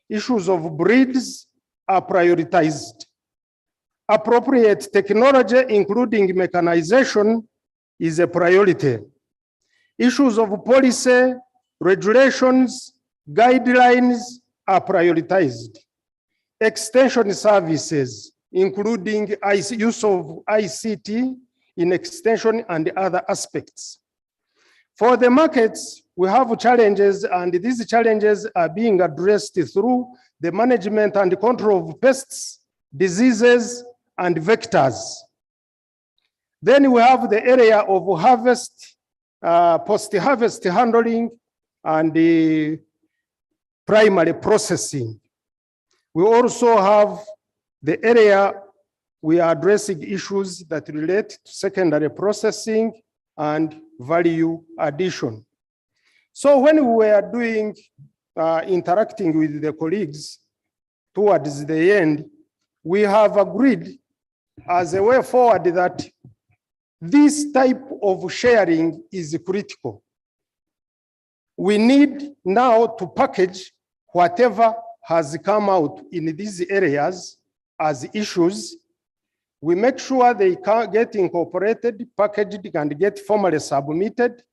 issues of breeds are prioritized. Appropriate technology, including mechanization, is a priority. Issues of policy, regulations, guidelines are prioritized. Extension services, including use of ICT in extension and other aspects. For the markets, we have challenges, and these challenges are being addressed through the management and control of pests, diseases, and vectors. Then we have the area of harvest, post-harvest handling, and the primary processing. We also have the area we are addressing issues that relate to secondary processing and value addition. So when we were doing, interacting with the colleagues towards the end, we have agreed as a way forward that this type of sharing is critical. We need now to package whatever has come out in these areas as issues. We make sure they can get incorporated, packaged, and get formally submitted.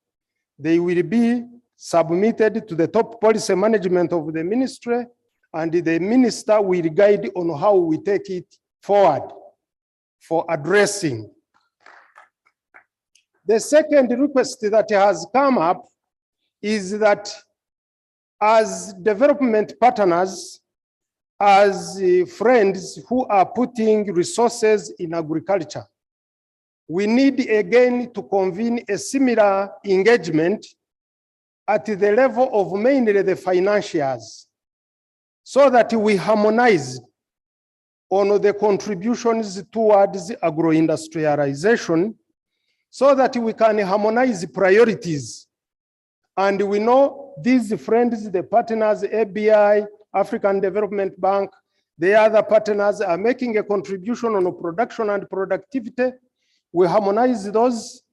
They will be submitted to the top policy management of the ministry, and the minister will guide on how we take it forward for addressing. The second request that has come up is that as development partners, as friends who are putting resources in agriculture, we need again to convene a similar engagement at the level of mainly the financiers, so that we harmonize on the contributions towards agro-industrialization, so that we can harmonize priorities. And we know these friends, the partners, ABI, African Development Bank, the other partners are making a contribution on production and productivity. We harmonize those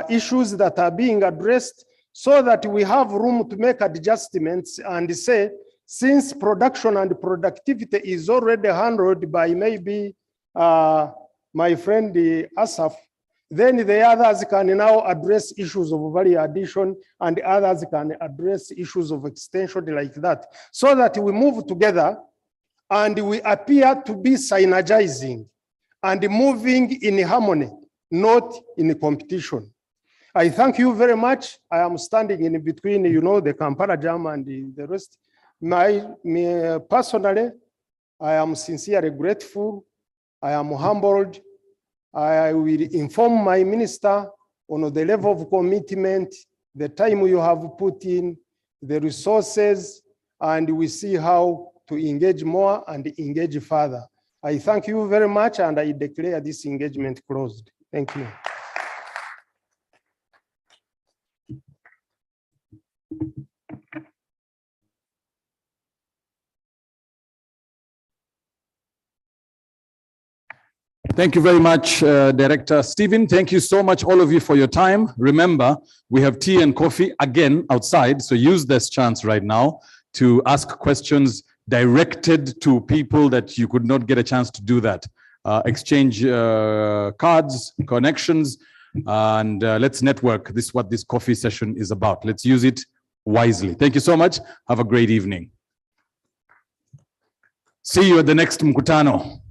issues that are being addressed so that we have room to make adjustments and say, since production and productivity is already handled by maybe my friend Asaf, then the others can now address issues of value addition, and others can address issues of extension like that, so that we move together and we appear to be synergizing and moving in harmony, not in competition. I thank you very much. I am standing in between, the Kampala Jam and the rest. Personally, I am sincerely grateful. I am humbled. I will inform my minister on the level of commitment, the time you have put in, the resources, and we see how to engage more and engage further. I thank you very much, and I declare this engagement closed. Thank you. Thank you very much, Director Stephen. Thank you so much, all of you, for your time. Remember, we have tea and coffee again outside, so use this chance right now to ask questions directed to people that you could not get a chance to do that. Exchange cards, connections, and let's network. This is what this coffee session is about. Let's use it wisely. Thank you so much. Have a great evening. See you at the next Mkutano.